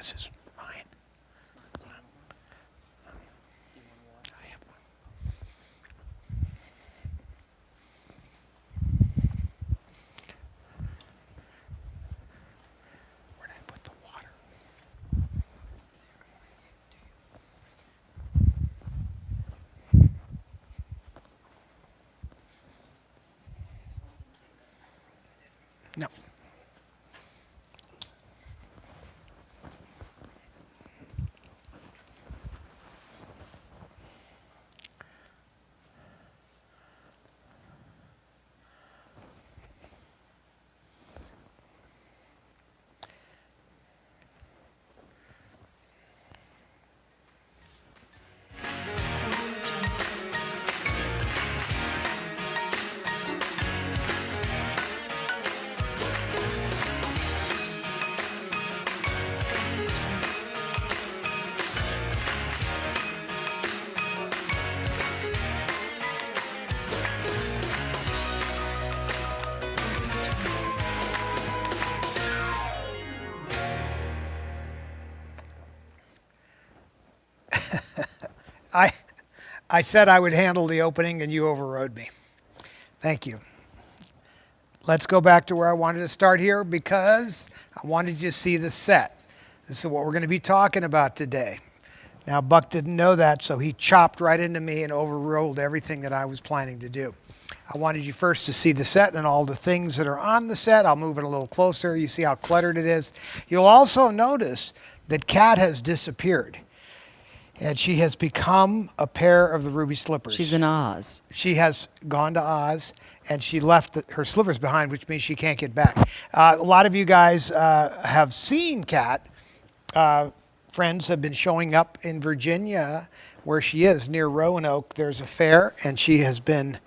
This is mine. Where did I put the water? No. I said I would handle the opening and you overrode me. Thank you. Let's go back to where I wanted to start here because I wanted you to see the set. This is what we're going to be talking about today. Now, Buck didn't know that, so he chopped right into me and overruled everything that I was planning to do. I wanted you first to see the set and all the things that are on the set. I'll move it a little closer. You see how cluttered it is. You'll also notice that Kat has disappeared. And she has become a pair of the ruby slippers. She's in Oz. She has gone to Oz, and she left her slippers behind, which means she can't get back. A lot of you guys have seen Kat. Friends have been showing up in Virginia, where she is, near Roanoke. There's a fair, and she has been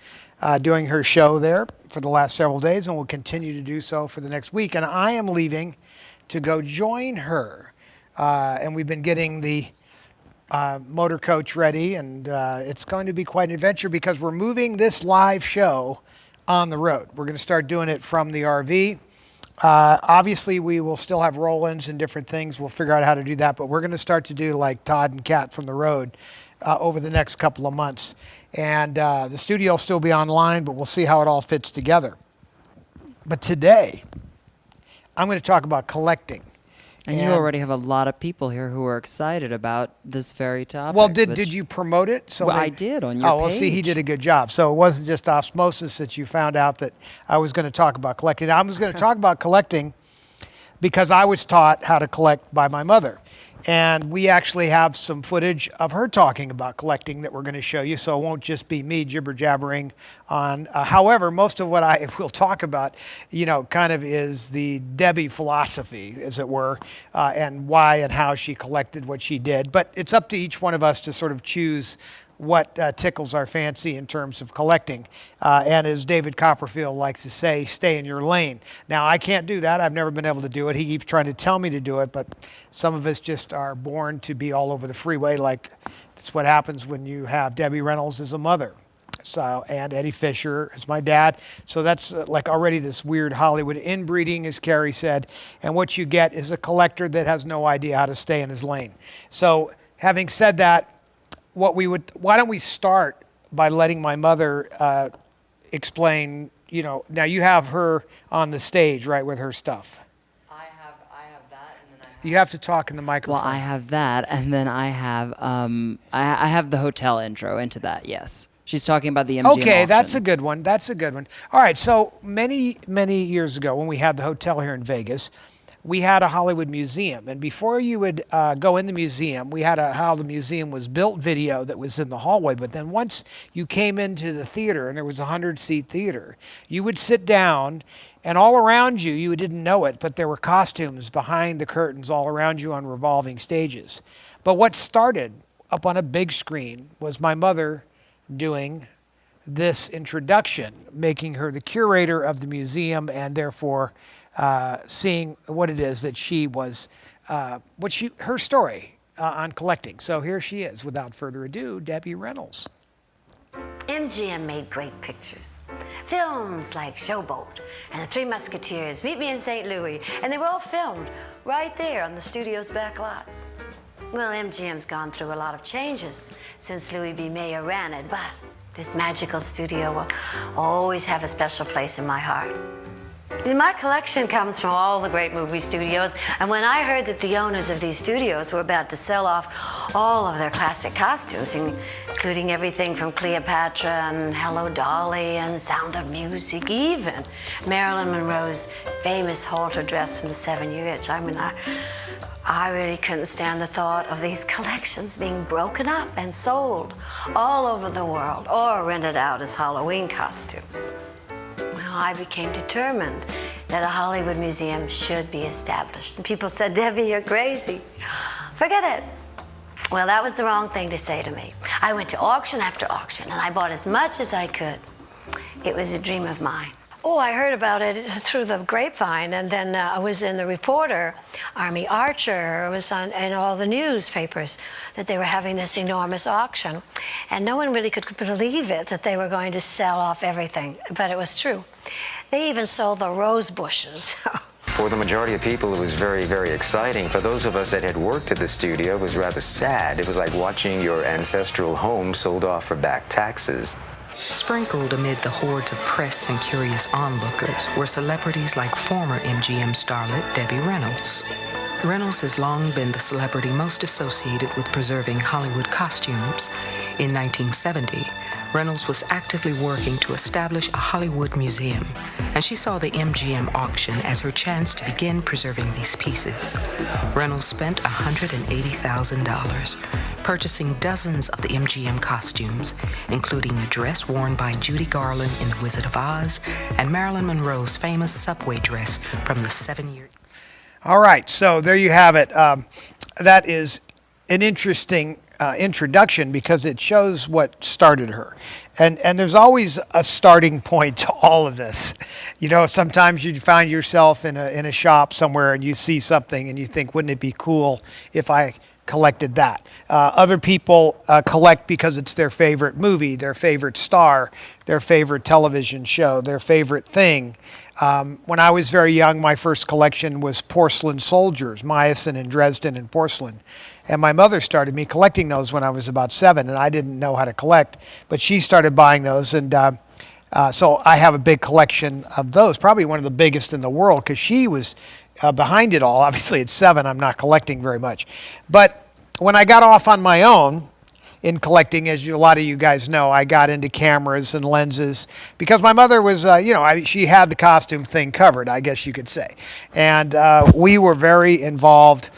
doing her show there for the last several days, and will continue to do so for the next week. And I am leaving to go join her. And we've been getting the motor coach ready, and it's going to be quite an adventure because we're moving this live show on the road. We're going to start doing it from the RV. Obviously, we will still have roll-ins and different things. We'll figure out how to do that, but we're going to start to do like Todd and Kat from the road over the next couple of months. And the studio will still be online, but we'll see how it all fits together. But today, I'm going to talk about collecting. And you already have a lot of people here who are excited about this very topic. Well, did you promote it? So I did on your page. Oh, well, see, he did a good job. So it wasn't just osmosis that you found out that I was going to talk about collecting. I was going to talk about collecting because I was taught how to collect by my mother. And we actually have some footage of her talking about collecting that we're going to show you, so it won't just be me jibber-jabbering on. However, most of what I will talk about, kind of is the Debbie philosophy, as it were, and why and how she collected what she did. But it's up to each one of us to sort of choose what tickles our fancy in terms of collecting. And as David Copperfield likes to say, stay in your lane. Now, I can't do that. I've never been able to do it. He keeps trying to tell me to do it, but some of us just are born to be all over the freeway. Like, that's what happens when you have Debbie Reynolds as a mother. So, and Eddie Fisher as my dad. So that's like already this weird Hollywood inbreeding, as Carrie said. And what you get is a collector that has no idea how to stay in his lane. So having said that, why don't we start by letting my mother explain, now you have her on the stage, right, with her stuff. I have that, and then I have... You have to talk in the microphone. Well, I have that, and then I have I have the hotel intro into that, yes. She's talking about the MGM Okay, auction. that's a good one. That's a good one. All right, so many, many years ago when we had the hotel here in Vegas, we had a Hollywood museum. And before you would go in the museum, we had a how the museum was built video that was in the hallway. But then once you came into the theater, and there was a 100-seat theater, you would sit down, and all around you, you didn't know it, but there were costumes behind the curtains all around you on revolving stages. But what started up on a big screen was my mother doing this introduction, making her the curator of the museum, and therefore seeing what it is that she was, her story on collecting. So here she is, without further ado, Debbie Reynolds. MGM made great pictures. Films like Showboat and The Three Musketeers, Meet Me in St. Louis, and they were all filmed right there on the studio's back lots. Well, MGM's gone through a lot of changes since Louis B. Mayer ran it, but this magical studio will always have a special place in my heart. My collection comes from all the great movie studios, and when I heard that the owners of these studios were about to sell off all of their classic costumes, including everything from Cleopatra and Hello Dolly and Sound of Music, even Marilyn Monroe's famous halter dress from the 7-Year Itch, I really couldn't stand the thought of these collections being broken up and sold all over the world or rented out as Halloween costumes. Well, I became determined that a Hollywood museum should be established. And people said, Debbie, you're crazy. Forget it. Well, that was the wrong thing to say to me. I went to auction after auction, and I bought as much as I could. It was a dream of mine. Oh, I heard about it through the grapevine, and then I was in the Reporter, Army Archer, it was in all the newspapers that they were having this enormous auction. And no one really could believe it, that they were going to sell off everything, but it was true. They even sold the rose bushes. For the majority of people, it was very, very exciting. For those of us that had worked at the studio, it was rather sad. It was like watching your ancestral home sold off for back taxes. Sprinkled amid the hordes of press and curious onlookers were celebrities like former MGM starlet Debbie Reynolds. Reynolds has long been the celebrity most associated with preserving Hollywood costumes. In 1970, Reynolds was actively working to establish a Hollywood museum, and she saw the MGM auction as her chance to begin preserving these pieces. Reynolds spent $180,000 purchasing dozens of the MGM costumes, including a dress worn by Judy Garland in The Wizard of Oz and Marilyn Monroe's famous subway dress from the 7-Year. All right, so there you have it. That is an interesting introduction because it shows what started her. And there's always a starting point to all of this. You know, sometimes you find yourself in a shop somewhere and you see something and you think, wouldn't it be cool if I collected that? Other people collect because it's their favorite movie, their favorite star, their favorite television show, their favorite thing. When I was very young, my first collection was porcelain soldiers, myosin and Dresden and porcelain. And my mother started me collecting those when I was about 7, and I didn't know how to collect, but she started buying those. And so I have a big collection of those, probably one of the biggest in the world, because she was behind it all. Obviously, at 7, I'm not collecting very much. But when I got off on my own in collecting, as a lot of you guys know, I got into cameras and lenses because my mother was, she had the costume thing covered, I guess you could say. And we were very involved.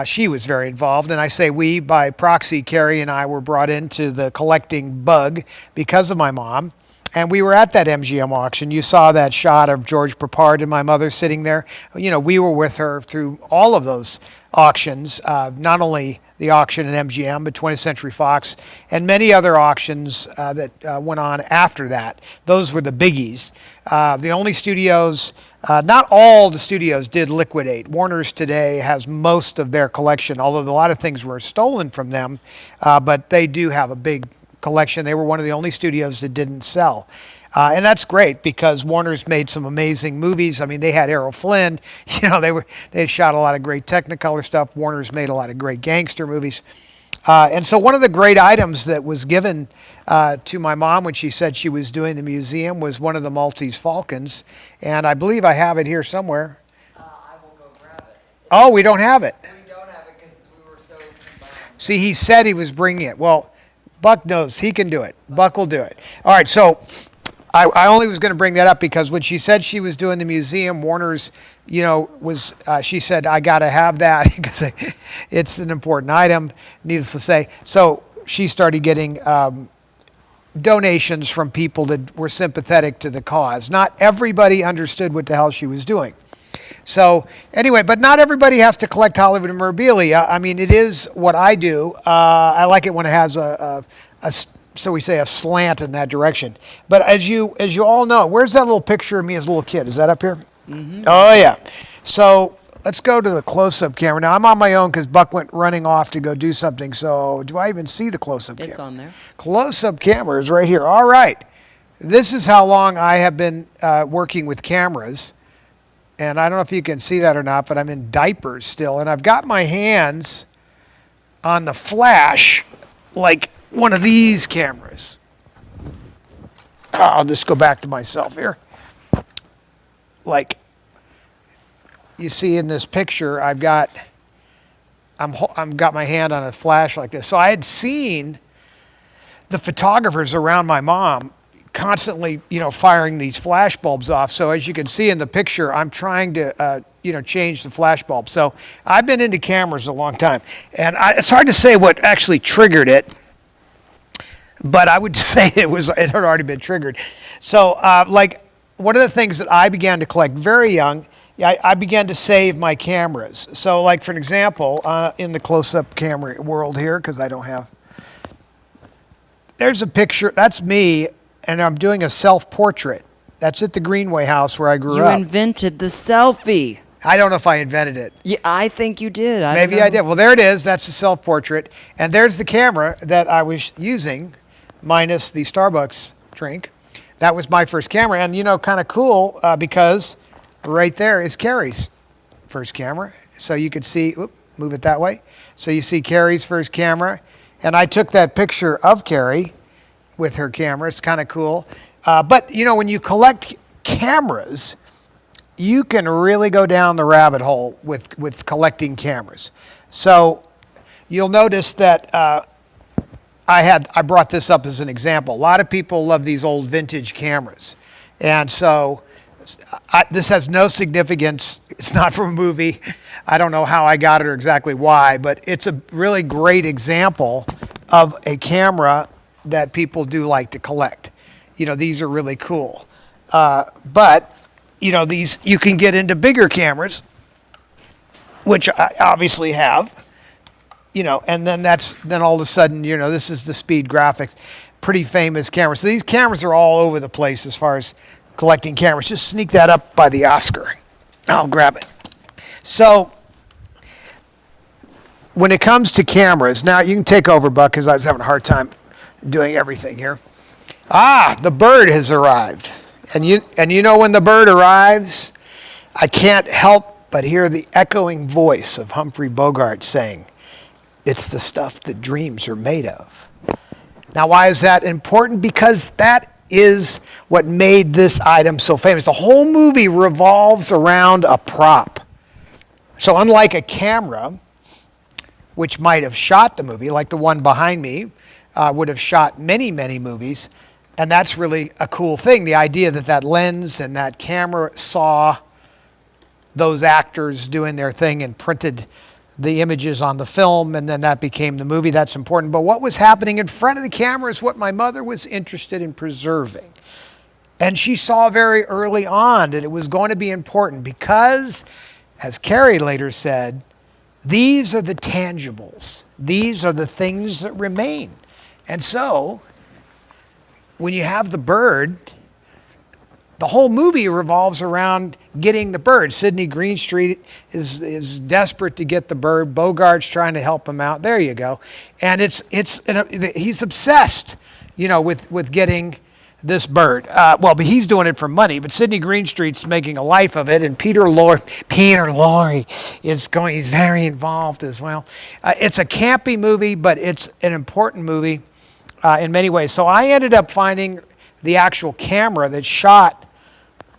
She was very involved, and I say we by proxy. Carrie and I were brought into the collecting bug because of my mom. And we were at that MGM auction. You saw that shot of George Papard and my mother sitting there. You know, we were with her through all of those auctions, not only the auction at MGM, but 20th Century Fox, and many other auctions that went on after that. Those were the biggies. The only studios, not all the studios did liquidate. Warner's today has most of their collection, although a lot of things were stolen from them, but they do have a big collection. They were one of the only studios that didn't sell. And that's great because Warner's made some amazing movies. I mean, they had Errol Flynn. You know, they shot a lot of great Technicolor stuff. Warner's made a lot of great gangster movies. And so one of the great items that was given to my mom when she said she was doing the museum was one of the Maltese Falcons. And I believe I have it here somewhere. I will go grab it. Oh, we don't have it. We don't have it because we were so combined. See, he said he was bringing it. Well, Buck knows he can do it. Buck will do it. All right, so I only was going to bring that up because when she said she was doing the museum, Warner's, she said, I got to have that because it's an important item, needless to say. So she started getting donations from people that were sympathetic to the cause. Not everybody understood what the hell she was doing. So anyway, but not everybody has to collect Hollywood memorabilia. I mean, it is what I do. I like it when it has a slant in that direction. But as you all know, where's that little picture of me as a little kid? Is that up here? Mm-hmm. Oh yeah. So let's go to the close-up camera. Now I'm on my own because Buck went running off to go do something. So do I even see the close-up camera? It's on there. Close-up camera is right here. All right. This is how long I have been working with cameras. And I don't know if you can see that or not, but I'm in diapers still. And I've got my hands on the flash like one of these cameras. I'll just go back to myself here. Like you see in this picture, I'm got my hand on a flash like this. So I had seen the photographers around my mom constantly, firing these flash bulbs off. So as you can see in the picture, I'm trying to, change the flash bulb. So I've been into cameras a long time, and it's hard to say what actually triggered it, but I would say it had already been triggered. So one of the things that I began to collect very young, I began to save my cameras. So like for an example, in the close-up camera world here, because I don't have, there's a picture, that's me, and I'm doing a self-portrait. That's at the Greenway house where I grew up. You invented the selfie. I don't know if I invented it. Yeah, I think you did. Maybe I did. Well, there it is. That's the self-portrait. And there's the camera that I was using, minus the Starbucks drink. That was my first camera. And, kind of cool because right there is Carrie's first camera. So you could see, move it that way. So you see Carrie's first camera. And I took that picture of Carrie with her camera. It's kind of cool. But, when you collect cameras, you can really go down the rabbit hole with collecting cameras. So you'll notice that I brought this up as an example. A lot of people love these old vintage cameras. And so this has no significance. It's not from a movie. I don't know how I got it or exactly why, but it's a really great example of a camera that people do like to collect. These are really cool. But these, you can get into bigger cameras, which I obviously have, and then all of a sudden, this is the Speed Graphics, pretty famous camera. So these cameras are all over the place as far as collecting cameras. Just sneak that up by the Oscar. I'll grab it. So when it comes to cameras, now you can take over, Buck, because I was having a hard time doing everything here. The bird has arrived. And you know when the bird arrives, I can't help but hear the echoing voice of Humphrey Bogart saying, "It's the stuff that dreams are made of." Now, why is that important? Because that is what made this item so famous. The whole movie revolves around a prop. So unlike a camera, which might have shot the movie, like the one behind me, would have shot many, many movies. And that's really a cool thing, the idea that that lens and that camera saw those actors doing their thing and printed the images on the film, and then that became the movie. That's important. But what was happening in front of the camera is what my mother was interested in preserving. And she saw very early on that it was going to be important because, as Carrie later said, these are the tangibles. These are the things that remain. And so when you have the bird, the whole movie revolves around getting the bird. Sidney Greenstreet is desperate to get the bird. Bogart's trying to help him out. There you go. And he's obsessed, with getting this bird. But he's doing it for money. But Sidney Greenstreet's making a life of it, and Peter Lorre he's very involved as well. It's a campy movie, but it's an important movie in many ways. So I ended up finding the actual camera that shot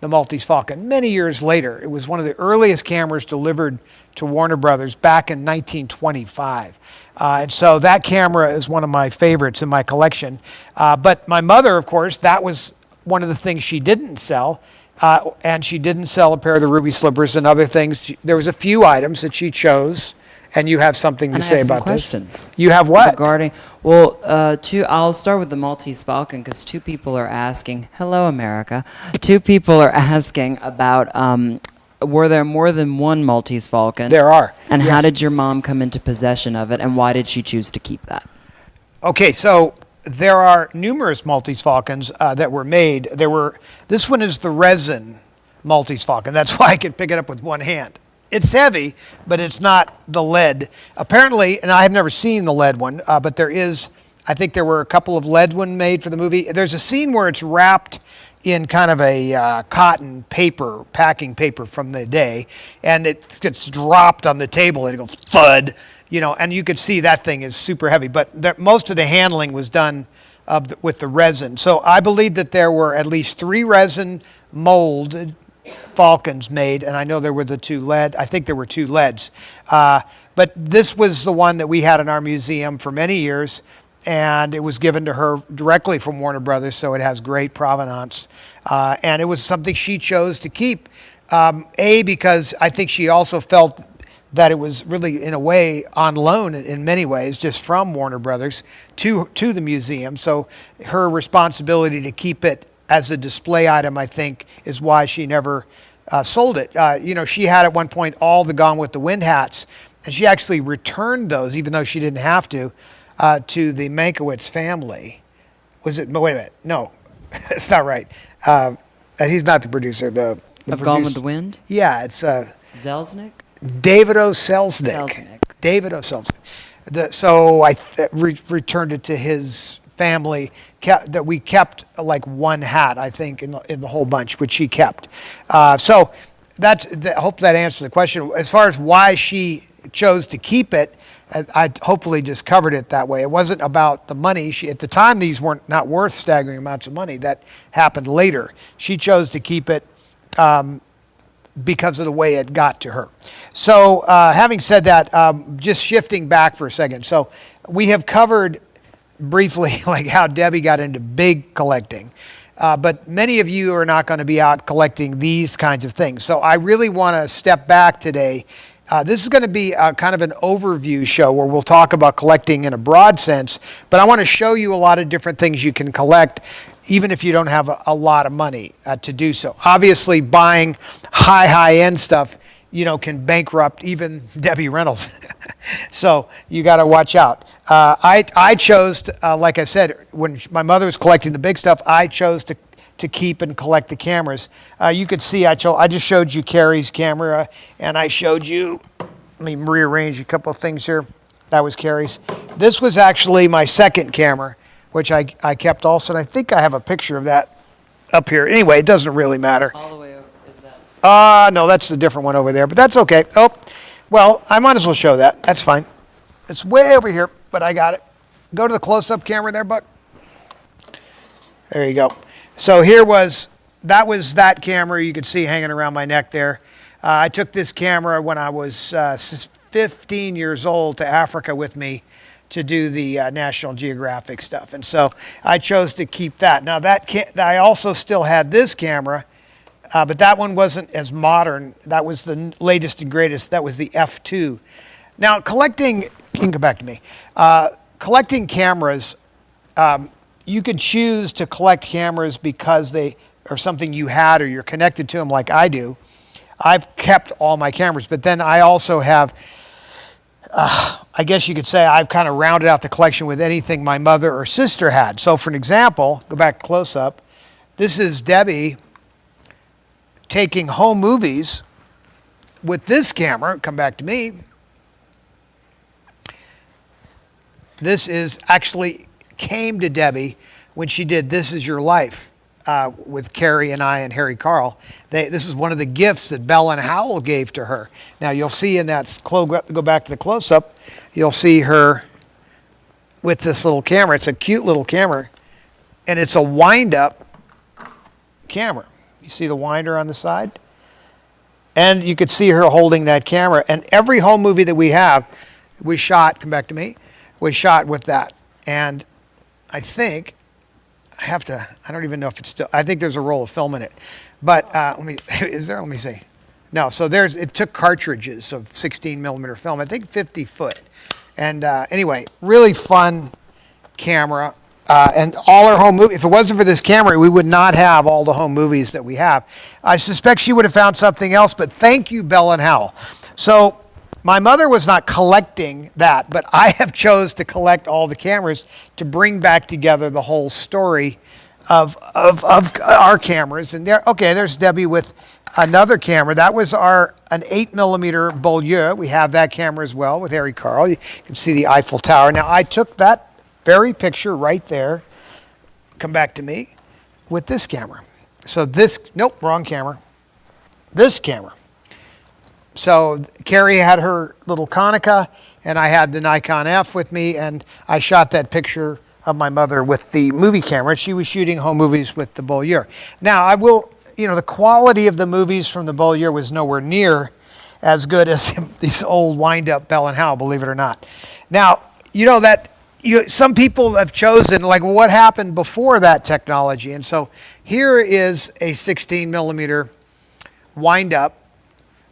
the Maltese Falcon many years later. It was one of the earliest cameras delivered to Warner Brothers back in 1925. And so that camera is one of my favorites in my collection. But my mother, of course, that was one of the things she didn't sell. And she didn't sell a pair of the ruby slippers and other things. There was a few items that she chose. And you have something to say about this. Questions. You have what? Regarding, I'll start with the Maltese Falcon because two people are asking, hello America, two people are asking about, were there more than one Maltese Falcon? There are. And yes. How did your mom come into possession of it and why did she choose to keep that? Okay, so there are numerous Maltese Falcons that were made. This one is the resin Maltese Falcon. That's why I can pick it up with one hand. It's heavy, but it's not the lead. Apparently, and I have never seen the lead one, but I think there were a couple of lead ones made for the movie. There's a scene where it's wrapped in kind of a cotton paper, packing paper from the day, and it gets dropped on the table and it goes thud, you know, and you could see that thing is super heavy. But most of the handling was done with the resin. So I believe that there were at least 3 resin molded Falcons made, and I know there were the 2 lead. I think there were 2 leads. But this was the one that we had in our museum for many years, and it was given to her directly from Warner Brothers, so it has great provenance. And it was something she chose to keep, because I think she also felt that it was really, in a way, on loan in many ways, just from Warner Brothers to the museum. So her responsibility to keep it as a display item, I think, is why she never sold it. You know, she had at one point all the Gone with the Wind hats, and she actually returned those, even though she didn't have to the Mankiewicz family. Was it? Wait a minute. No, it's not right. He's not the producer. The Of Gone with the Wind? Yeah, it's Zelznick? David O. Selznick. David O. Selznick. So I returned it to his family. That we kept like 1 hat, I think, in the whole bunch, which she kept. So I hope that answers the question. As far as why she chose to keep it, I hopefully just covered it that way. It wasn't about the money. At the time, these weren't not worth staggering amounts of money. That happened later. She chose to keep it because of the way it got to her. So having said that, just shifting back for a second. So we have covered briefly like how Debbie got into big collecting. But many of you are not going to be out collecting these kinds of things. So I really want to step back today. This is going to be kind of an overview show where we'll talk about collecting in a broad sense, but I want to show you a lot of different things you can collect, even if you don't have a lot of money to do so. Obviously, buying high-end stuff, you know, can bankrupt even Debbie Reynolds. So you got to watch out. I chose, like I said, when my mother was collecting the big stuff, I chose to keep and collect the cameras. You could see I just showed you Carrie's camera, and I showed you, let me rearrange a couple of things here. That was Carrie's. This was actually my second camera, which I kept also, and I think I have a picture of that up here. Anyway, it doesn't really matter. All the way over, is that? No, that's a different one over there, but that's okay. Oh, well, I might as well show that. That's fine. It's way over here, but I got it. Go to the close-up camera there, Buck. There you go. So that was that camera you could see hanging around my neck there. I took this camera when I was 15 years old to Africa with me to do the National Geographic stuff. And so I chose to keep that. Now I also still had this camera, but that one wasn't as modern. That was the latest and greatest. That was the F2. Now collecting, you can go back to me. Collecting cameras, you could choose to collect cameras because they are something you had or you're connected to them like I do. I've kept all my cameras, but then I also have, I guess you could say I've kind of rounded out the collection with anything my mother or sister had. So for an example, go back close up. This is Debbie taking home movies with this camera. Come back to me. This is actually came to Debbie when she did This Is Your Life with Carrie and I and Harry Carl. This is one of the gifts that Bell and Howell gave to her. Now you'll see in that, go back to the close-up, you'll see her with this little camera. It's a cute little camera, and it's a wind-up camera. You see the winder on the side? And you could see her holding that camera. And every home movie that we have was shot, come back to me, was shot with that. And I think I don't even know if it's still, I think there's a roll of film in it. But let me see. No, so it took cartridges of 16 millimeter film, I think 50 foot. And anyway, really fun camera. And all our home movies, if it wasn't for this camera, we would not have all the home movies that we have. I suspect she would have found something else, but thank you, Bell and Howell. So my mother was not collecting that, but I have chose to collect all the cameras to bring back together the whole story of our cameras. And there's Debbie with another camera. That was an 8 millimeter Beaulieu. We have that camera as well with Harry Carl. You can see the Eiffel Tower. Now I took that very picture right there, come back to me, with this camera. So this, nope, wrong camera. This camera. So Carrie had her little Konica, and I had the Nikon F with me, and I shot that picture of my mother with the movie camera. She was shooting home movies with the Beaulieu. Now, I will, the quality of the movies from the Beaulieu was nowhere near as good as these old wind-up Bell & Howell, believe it or not. Now, some people have chosen, like, what happened before that technology? And so here is a 16 millimeter wind-up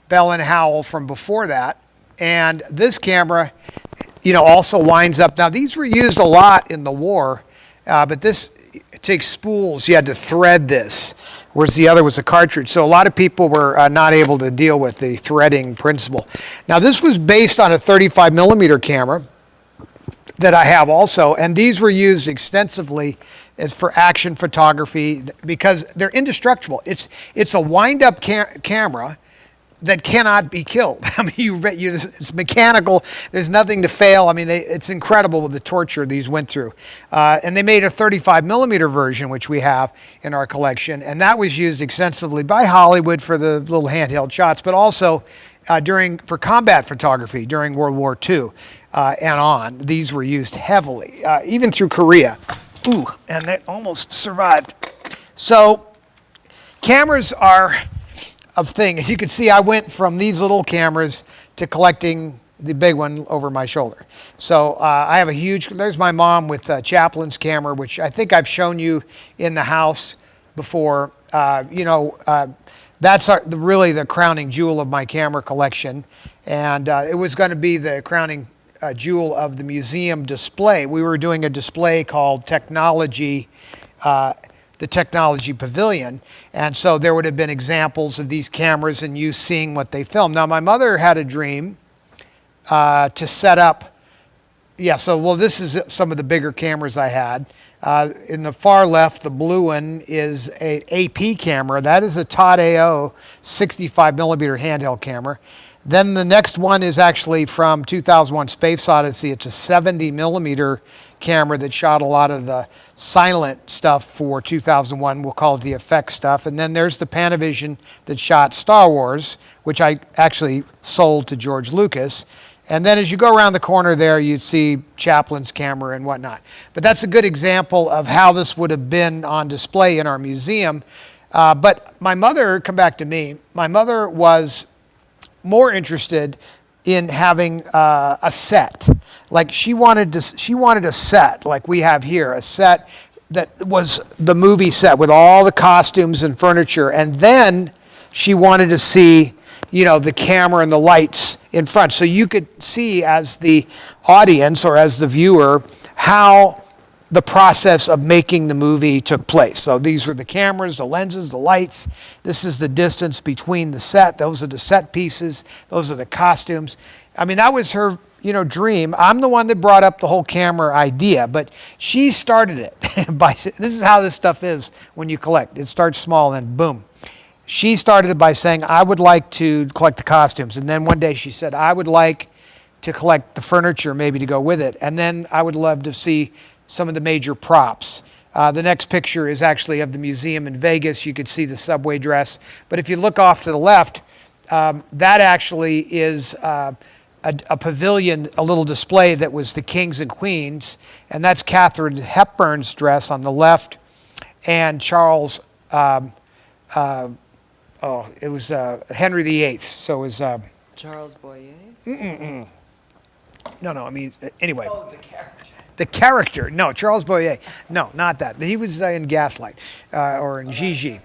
Bell & Howell from before that. And this camera, also winds up. Now, these were used a lot in the war, but this takes spools. You had to thread this, whereas the other was a cartridge. So a lot of people were not able to deal with the threading principle. Now, this was based on a 35 millimeter camera that I have also, and these were used extensively as for action photography because they're indestructible. It's a wind-up camera that cannot be killed. I mean, it's mechanical. There's nothing to fail. I mean, it's incredible with the torture these went through. And they made a 35 millimeter version, which we have in our collection, and that was used extensively by Hollywood for the little handheld shots, but also for combat photography during World War II and on. These were used heavily, even through Korea. Ooh, and they almost survived. So cameras are a thing. As you can see, I went from these little cameras to collecting the big one over my shoulder. So I have there's my mom with Chaplin's camera, which I think I've shown you in the house before. That's really the crowning jewel of my camera collection. And it was going to be the crowning jewel of the museum display. We were doing a display called Technology, the Technology Pavilion. And so there would have been examples of these cameras and you seeing what they filmed. Now, my mother had a dream to set up, this is some of the bigger cameras I had. In the far left, the blue one is an AP camera. That is a Todd AO 65 millimeter handheld camera. Then the next one is actually from 2001 Space Odyssey. It's a 70 millimeter camera that shot a lot of the silent stuff for 2001. We'll call it the effects stuff. And then there's the Panavision that shot Star Wars, which I actually sold to George Lucas. And then as you go around the corner there, you'd see Chaplin's camera and whatnot. But that's a good example of how this would have been on display in our museum. But my mother, come back to me, my mother was more interested in having a set. Like she wanted a set like we have here, a set that was the movie set with all the costumes and furniture. And then she wanted to see, the camera and the lights in front. So you could see as the audience or as the viewer how the process of making the movie took place. So these were the cameras, the lenses, the lights. This is the distance between the set. Those are the set pieces. Those are the costumes. I mean, that was her, dream. I'm the one that brought up the whole camera idea, but she started it this is how this stuff is when you collect. It starts small and then boom. She started it by saying, I would like to collect the costumes. And then one day she said, I would like to collect the furniture maybe to go with it. And then I would love to see some of the major props. The next picture is actually of the museum in Vegas. You could see the subway dress. But if you look off to the left, that actually is a pavilion, a little display that was the kings and queens. And that's Katharine Hepburn's dress on the left. And Charles, it was Henry VIII. So it was... Charles Boyer? No, I mean, anyway. Oh, the character. The character. No, Charles Boyer. No, not that. He was in Gaslight or in Gigi.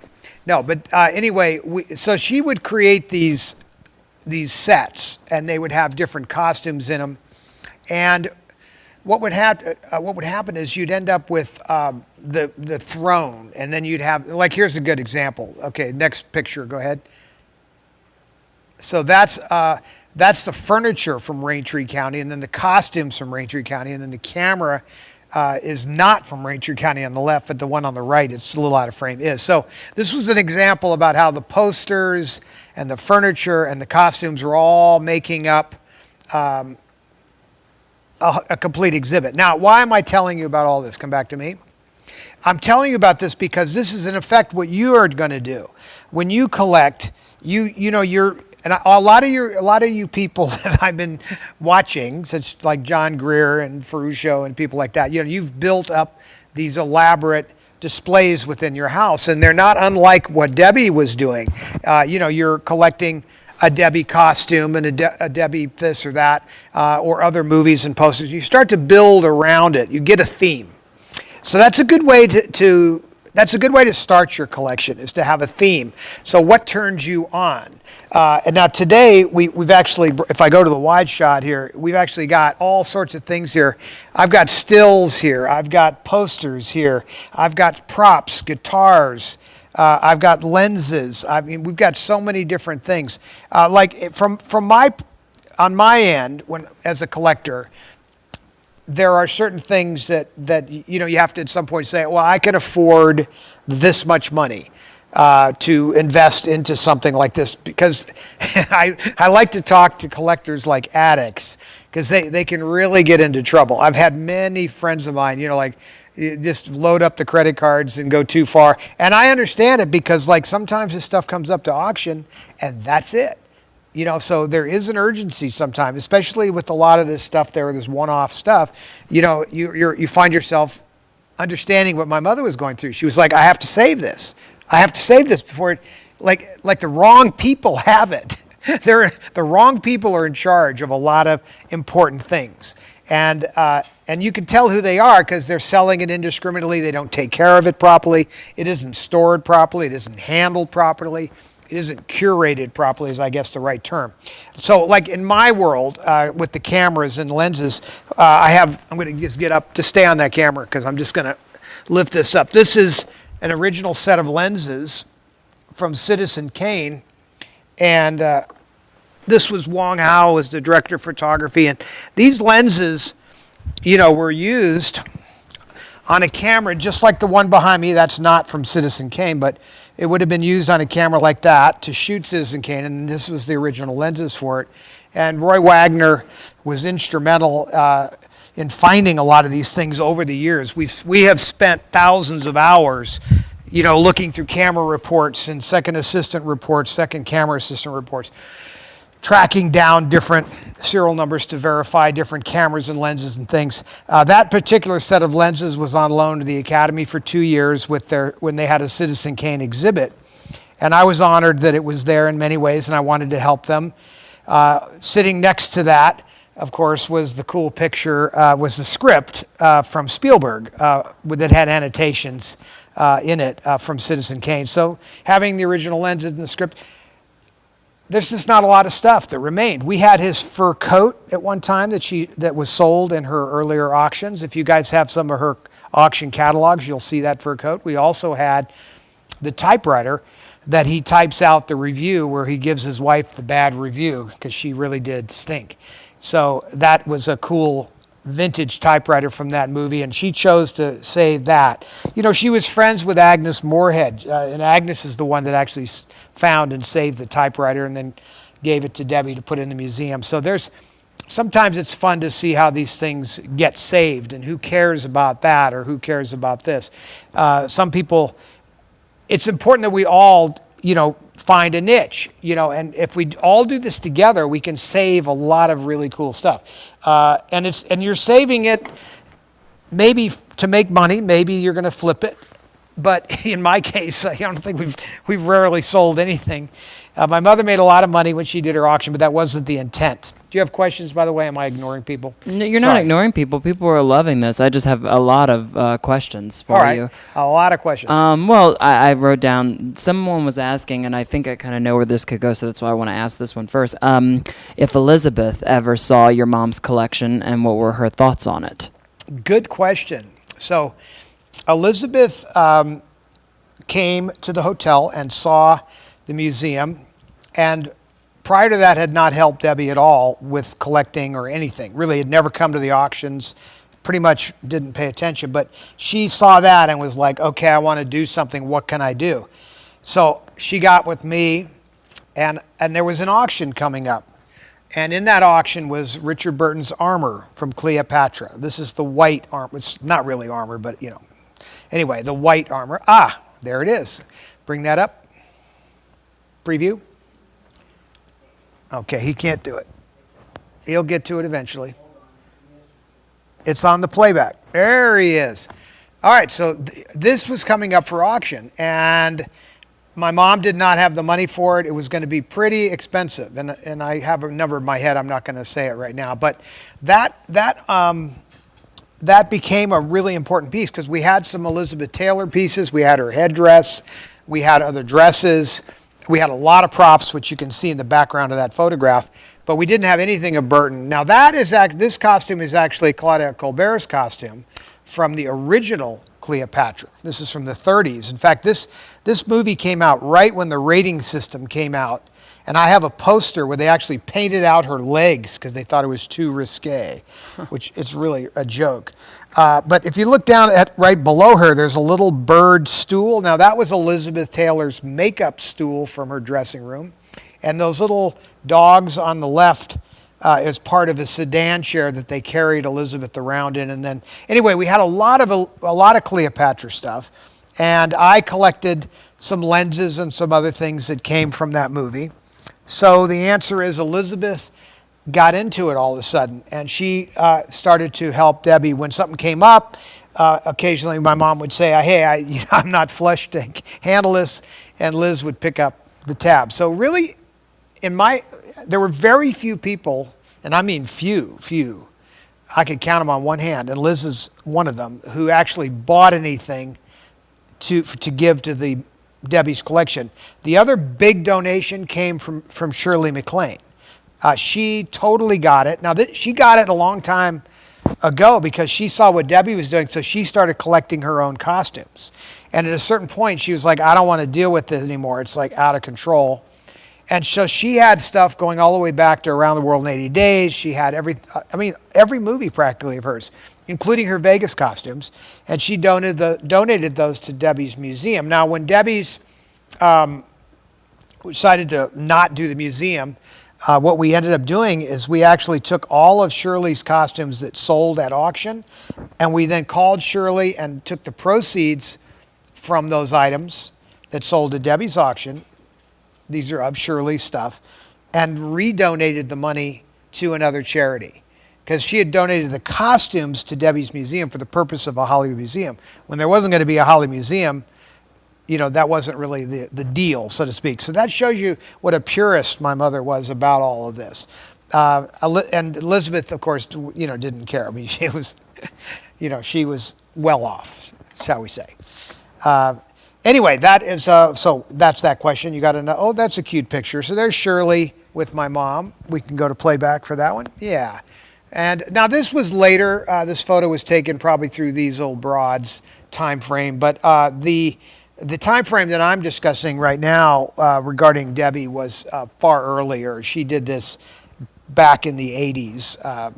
No, but anyway, so she would create these sets, and they would have different costumes in them. And what would happen is you'd end up with the throne, and then you'd have, like, here's a good example. Okay, next picture. Go ahead. So that's the furniture from Raintree County, and then the costumes from Raintree County, and then the camera is not from Raintree County on the left, but the one on the right, it's a little out of frame, is. So this was an example about how the posters and the furniture and the costumes were all making up a complete exhibit. Now, why am I telling you about all this? Come back to me. I'm telling you about this because this is in effect what you are going to do when you collect. And a lot of you people that I've been watching, such like John Greer and Ferruccio and people like that. You've built up these elaborate displays within your house, and they're not unlike what Debbie was doing. You're collecting a Debbie costume and a Debbie this or that, or other movies and posters. You start to build around it. You get a theme. So that's a good way to start your collection, is to have a theme. So what turns you on? And now today, we've actually, if I go to the wide shot here, we've actually got all sorts of things here. I've got stills here. I've got posters here. I've got props, guitars. I've got lenses. I mean, we've got so many different things. On my end, as a collector, there are certain things that you have to at some point say, well, I can afford this much money to invest into something like this, because I like to talk to collectors like addicts, because they can really get into trouble. I've had many friends of mine, just load up the credit cards and go too far. And I understand it, because sometimes this stuff comes up to auction and that's it. So there is an urgency sometimes, especially with a lot of this stuff this one-off stuff. You find yourself understanding what my mother was going through. She was like, I have to save this. I have to save this before the wrong people have it. The wrong people are in charge of a lot of important things. And you can tell who they are, because they're selling it indiscriminately. They don't take care of it properly. It isn't stored properly. It isn't handled properly. It isn't curated properly, is I guess the right term. So in my world, with the cameras and lenses, I'm going to just get up to stay on that camera, because I'm just going to lift this up. This is an original set of lenses from Citizen Kane. And this was Wong Howe, was the director of photography. And these lenses, were used on a camera just like the one behind me. That's not from Citizen Kane, but it would have been used on a camera like that to shoot Citizen Kane, and this was the original lenses for it. And Roy Wagner was instrumental in finding a lot of these things over the years. We have spent thousands of hours, looking through camera reports and second camera assistant reports, tracking down different serial numbers to verify different cameras and lenses and things. That particular set of lenses was on loan to the Academy for 2 years when they had a Citizen Kane exhibit. And I was honored that it was there in many ways, and I wanted to help them. Sitting next to that, of course, was the cool picture, was the script from Spielberg that had annotations in it from Citizen Kane. So having the original lenses and the script, there's just not a lot of stuff that remained. We had his fur coat at one time that was sold in her earlier auctions. If you guys have some of her auction catalogs, you'll see that fur coat. We also had the typewriter that he types out the review, where he gives his wife the bad review because she really did stink. So that was a cool vintage typewriter from that movie, and she chose to save that. She was friends with Agnes Moorehead, and Agnes is the one that actually found and saved the typewriter and then gave it to Debbie to put in the museum. So sometimes it's fun to see how these things get saved, and who cares about that or who cares about this. Some people, it's important that we all, find a niche, and if we all do this together, we can save a lot of really cool stuff. And you're saving it maybe to make money, maybe you're going to flip it. But in my case, I don't think we've rarely sold anything. My mother made a lot of money when she did her auction, but that wasn't the intent. Do you have questions, by the way? Am I ignoring people? No, you're not ignoring people. People are loving this. I just have a lot of questions for you. A lot of questions. Well, I wrote down, someone was asking, and I think I kind of know where this could go, so that's why I want to ask this one first. If Elizabeth ever saw your mom's collection, and what were her thoughts on it? Good question. So Elizabeth came to the hotel and saw the museum, and prior to that had not helped Debbie at all with collecting or anything. Really had never come to the auctions, pretty much didn't pay attention, but she saw that and was like, okay, I want to do something. What can I do? So she got with me, and there was an auction coming up. And in that auction was Richard Burton's armor from Cleopatra. This is the white armor. It's not really armor, but Anyway, the white armor. There it is. Bring that up. Preview. Okay, he can't do it. He'll get to it eventually. It's on the playback. There he is. All right, so this was coming up for auction, and my mom did not have the money for it. It was going to be pretty expensive, and I have a number in my head. I'm not going to say it right now, but that became a really important piece because we had some Elizabeth Taylor pieces. We had her headdress. We had other dresses. We had a lot of props, which you can see in the background of that photograph, but we didn't have anything of Burton. Now this costume is actually Claudia Colbert's costume from the original Cleopatra. This is from the 30s. In fact, this movie came out right when the rating system came out, and I have a poster where they actually painted out her legs because they thought it was too risque, which is really a joke. But if you look down at right below her, there's a little bird stool. Now that was Elizabeth Taylor's makeup stool from her dressing room, and those little dogs on the left is part of a sedan chair that they carried Elizabeth around in. And then, anyway, we had a lot of Cleopatra stuff, and I collected some lenses and some other things that came from that movie. So the answer is Elizabeth got into it all of a sudden, and she started to help Debbie when something came up. Occasionally, my mom would say, "Hey, I'm not flush to handle this," and Liz would pick up the tab. So really, there were very few people, and I mean few, I could count them on one hand, and Liz is one of them, who actually bought anything to give to Debbie's collection. The other big donation came from Shirley MacLaine. She totally got it. Now, she got it a long time ago because she saw what Debbie was doing, so she started collecting her own costumes. And at a certain point, she was like, I don't want to deal with this anymore. It's like out of control. And so she had stuff going all the way back to Around the World in 80 Days. She had every movie practically of hers, including her Vegas costumes. And she donated those to Debbie's museum. Now, when Debbie's decided to not do the museum, what we ended up doing is we actually took all of Shirley's costumes that sold at auction, and we then called Shirley and took the proceeds from those items that sold at Debbie's auction. These are of Shirley's stuff, and redonated the money to another charity because she had donated the costumes to Debbie's museum for the purpose of a Hollywood museum. When there wasn't going to be a Hollywood museum, that wasn't really the deal, so to speak. So that shows you what a purist my mother was about all of this. And Elizabeth, of course, didn't care. I mean, she was, she was well off, shall we say. Anyway, that is, so that's that question. You got to know, oh, that's a cute picture. So there's Shirley with my mom. We can go to playback for that one. Yeah. And now this was later. This photo was taken probably through these old broads time frame. But the time frame that I'm discussing right now regarding Debbie was far earlier. She did this back in the 80s,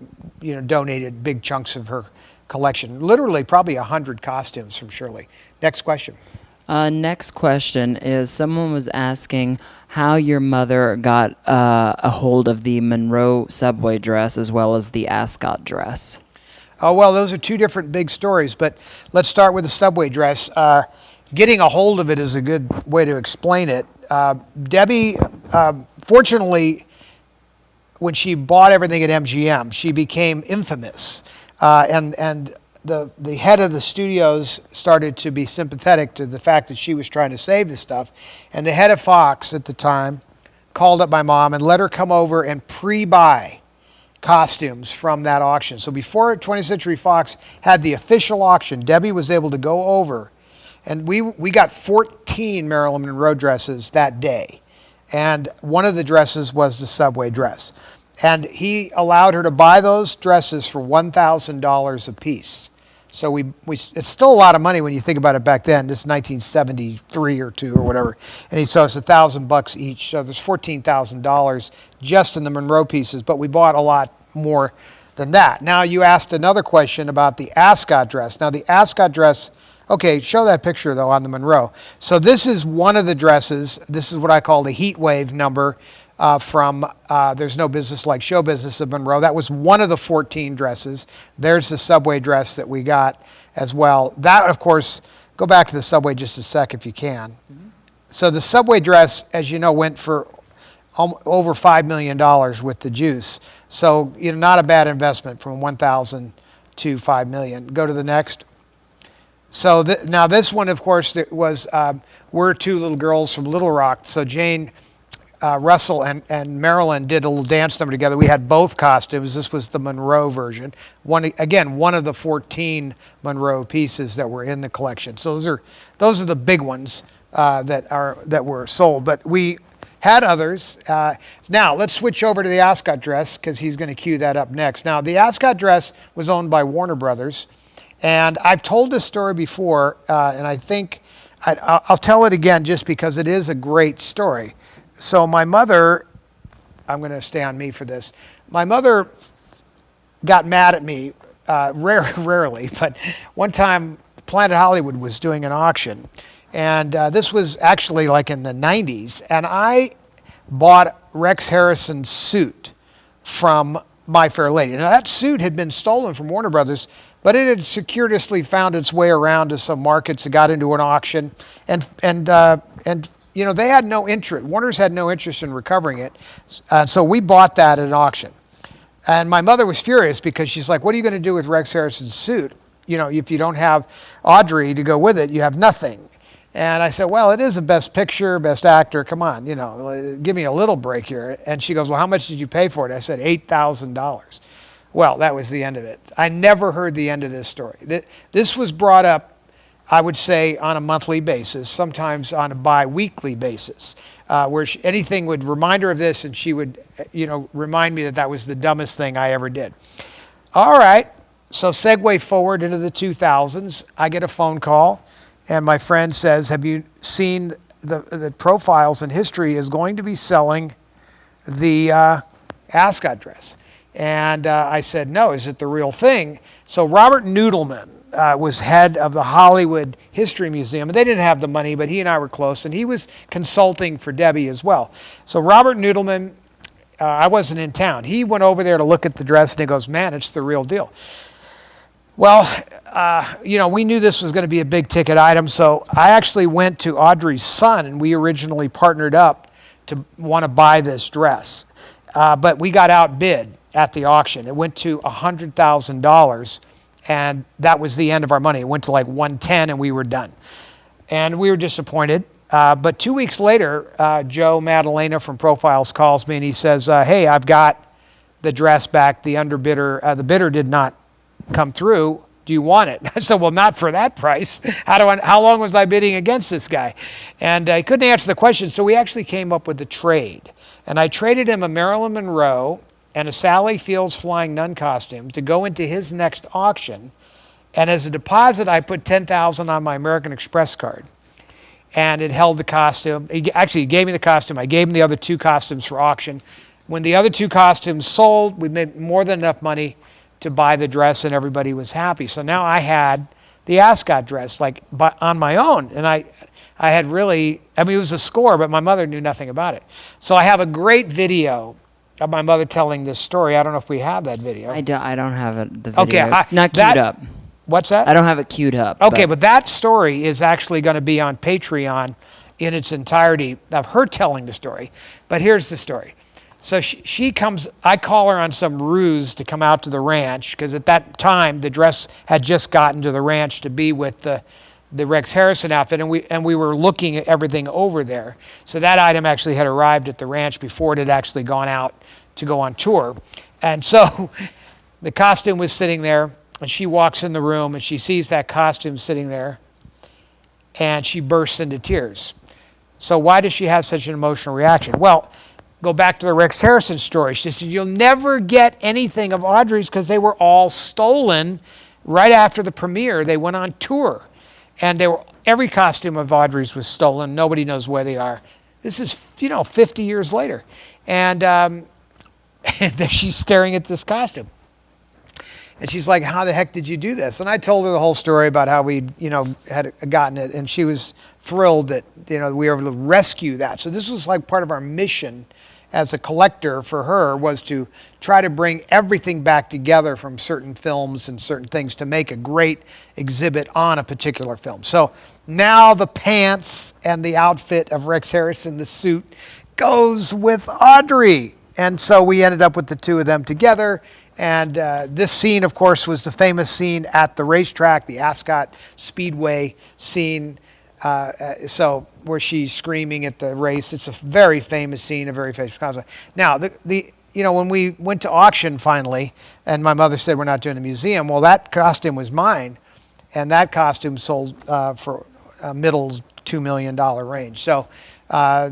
donated big chunks of her collection. Literally probably 100 costumes from Shirley. Next question. Next question is someone was asking how your mother got a hold of the Monroe subway dress as well as the ascot dress. Oh, well, those are two different big stories, but let's start with the subway dress. Getting a hold of it is a good way to explain it. Debbie, fortunately, when she bought everything at MGM, she became infamous. And the head of the studios started to be sympathetic to the fact that she was trying to save the stuff. And the head of Fox at the time called up my mom and let her come over and pre-buy costumes from that auction. So before 20th Century Fox had the official auction, Debbie was able to go over, and we got 14 Marilyn Monroe dresses that day. And one of the dresses was the subway dress. And he allowed her to buy those dresses for $1,000 a piece. So it's still a lot of money when you think about it back then. This is 1973 or 2 or whatever. And he saw it's $1,000 each. So there's $14,000 just in the Monroe pieces, but we bought a lot more than that. Now you asked another question about the ascot dress. Now the ascot dress, okay, show that picture though on the Monroe. So this is one of the dresses. This is what I call the heat wave number from There's No Business Like Show Business of Monroe. That was one of the 14 dresses. There's the subway dress that we got as well. That, of course, go back to the subway just a sec if you can. So the subway dress, as you know, went for over $5 million with the juice. So, not a bad investment from 1,000 to 5 million. Go to the next. So now this one, of course, it was, we're two little girls from Little Rock. So Jane Russell and Marilyn did a little dance number together. We had both costumes. This was the Monroe version. One of the 14 Monroe pieces that were in the collection. So those are the big ones that were sold. But we had others. Now let's switch over to the Ascot dress because he's going to cue that up next. Now the Ascot dress was owned by Warner Brothers, and I've told this story before, and I think I'll tell it again just because it is a great story. So my mother, I'm going to stay on me for this. My mother got mad at me, rarely, but one time Planet Hollywood was doing an auction. And this was actually like in the 90s. And I bought Rex Harrison's suit from My Fair Lady. Now that suit had been stolen from Warner Brothers, but it had circuitously found its way around to some markets. It got into an auction. And they had no interest. Warner's had no interest in recovering it. So we bought that at an auction. And my mother was furious because she's like, what are you going to do with Rex Harrison's suit? If you don't have Audrey to go with it, you have nothing. And I said, well, it is a best picture, best actor. Come on, give me a little break here. And she goes, well, how much did you pay for it? I said, $8,000. Well, that was the end of it. I never heard the end of this story. This was brought up, I would say, on a monthly basis, sometimes on a bi-weekly basis, where anything would remind her of this, and she would, remind me that was the dumbest thing I ever did. All right, so segue forward into the 2000s. I get a phone call. And my friend says, have you seen the Profiles in History is going to be selling the Ascot dress? And I said, no, is it the real thing? So Robert Noodleman was head of the Hollywood History Museum. And they didn't have the money, but he and I were close. And he was consulting for Debbie as well. So Robert Noodleman, I wasn't in town. He went over there to look at the dress and he goes, man, it's the real deal. Well, we knew this was going to be a big ticket item, so I actually went to Audrey's son, and we originally partnered up to want to buy this dress. But we got outbid at the auction. It went to $100,000, and that was the end of our money. It went to like $110,000, and we were done. And we were disappointed. But 2 weeks later, Joe Madalena from Profiles calls me, and he says, hey, I've got the dress back. The bidder did not come through. Do you want it? I said, well, not for that price. How long was I bidding against this guy? And he couldn't answer the question, so we actually came up with a trade. And I traded him a Marilyn Monroe and a Sally Fields Flying Nun costume to go into his next auction. And as a deposit, I put $10,000 on my American Express card. And it held the costume. He gave me the costume. I gave him the other two costumes for auction. When the other two costumes sold, we made more than enough money to buy the dress, and everybody was happy. So now I had the Ascot dress on my own, and I had really, it was a score, but my mother knew nothing about it. So I have a great video of my mother telling this story. I don't know if we have that video. I don't have it. The video. Okay, not queued up. What's that? I don't have it queued up. Okay, but that story is actually going to be on Patreon in its entirety of her telling the story. But here's the story. So she comes, I call her on some ruse to come out to the ranch, because at that time the dress had just gotten to the ranch to be with the Rex Harrison outfit, and we were looking at everything over there. So that item actually had arrived at the ranch before it had actually gone out to go on tour. And so the costume was sitting there, and she walks in the room and she sees that costume sitting there, and she bursts into tears. So why does she have such an emotional reaction? Well, go back to the Rex Harrison story. She said, you'll never get anything of Audrey's because they were all stolen right after the premiere. They went on tour, and every costume of Audrey's was stolen. Nobody knows where they are. This is, 50 years later. And she's staring at this costume. And she's like, how the heck did you do this? And I told her the whole story about how we, had gotten it. And she was thrilled that, we were able to rescue that. So this was like part of our mission as a collector for her was to try to bring everything back together from certain films and certain things to make a great exhibit on a particular film. So now the pants and the outfit of Rex Harrison, the suit, goes with Audrey. And so we ended up with the two of them together. And this scene, of course, was the famous scene at the racetrack, the Ascot Speedway scene. So where she's screaming at the race. It's a very famous scene, a very famous concept. Now, when we went to auction finally, and my mother said we're not doing a museum, well, that costume was mine, and that costume sold for a middle $2 million range. So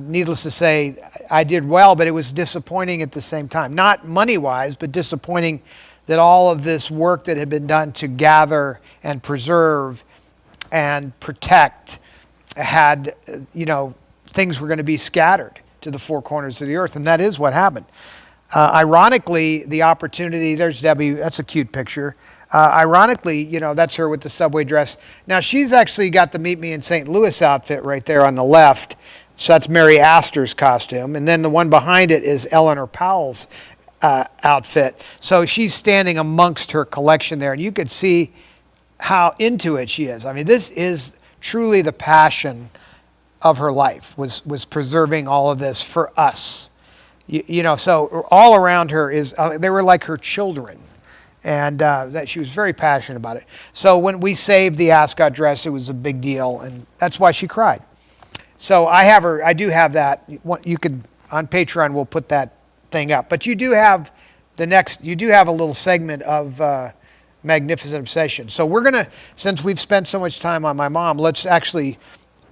needless to say, I did well, but it was disappointing at the same time. Not money-wise, but disappointing that all of this work that had been done to gather and preserve and protect had, things were going to be scattered to the four corners of the earth, and that is what happened. Ironically, the opportunity, there's Debbie, that's a cute picture. Ironically, that's her with the subway dress. Now, she's actually got the Meet Me in St. Louis outfit right there on the left. So that's Mary Astor's costume. And then the one behind it is Eleanor Powell's outfit. So she's standing amongst her collection there, and you could see how into it she is. I mean, this is truly the passion of her life, was preserving all of this for us. So all around her they were like her children, and that she was very passionate about it. So when we saved the Ascot dress, it was a big deal, and that's why she cried. So I do have that. You could, on Patreon, we'll put that thing up. But you do have a little segment of Magnificent Obsession. So we're going to, since we've spent so much time on my mom,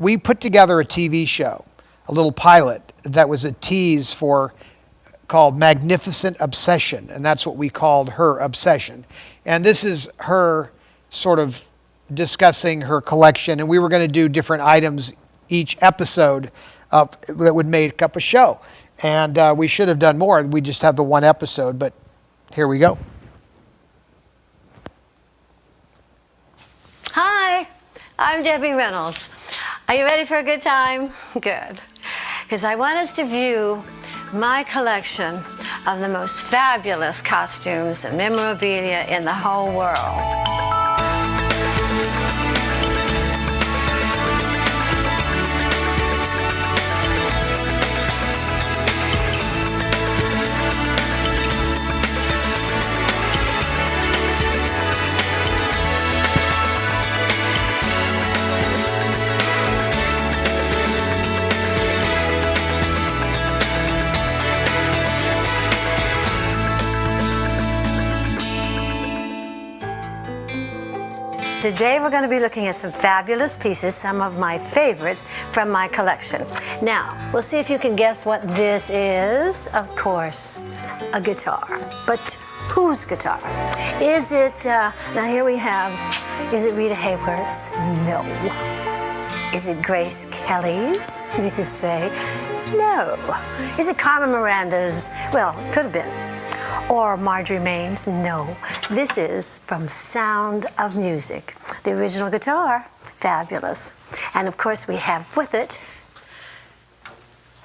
we put together a TV show, a little pilot that was a tease called Magnificent Obsession. And that's what we called her obsession. And this is her sort of discussing her collection. And we were going to do different items each episode that would make up a show. And we should have done more. We just have the one episode, but here we go. Hi, I'm Debbie Reynolds. Are you ready for a good time? Good. Because I want us to view my collection of the most fabulous costumes and memorabilia in the whole world. Today we're going to be looking at some fabulous pieces, some of my favorites from my collection. Now, we'll see if you can guess what this is. Of course, a guitar. But whose guitar? Is it, now here we have, is it Rita Hayworth's? No. Is it Grace Kelly's? You could say no. Is it Carmen Miranda's? Well, could have been. Or Marjorie Main's? No. This is from Sound of Music. The original guitar, fabulous. And of course we have with it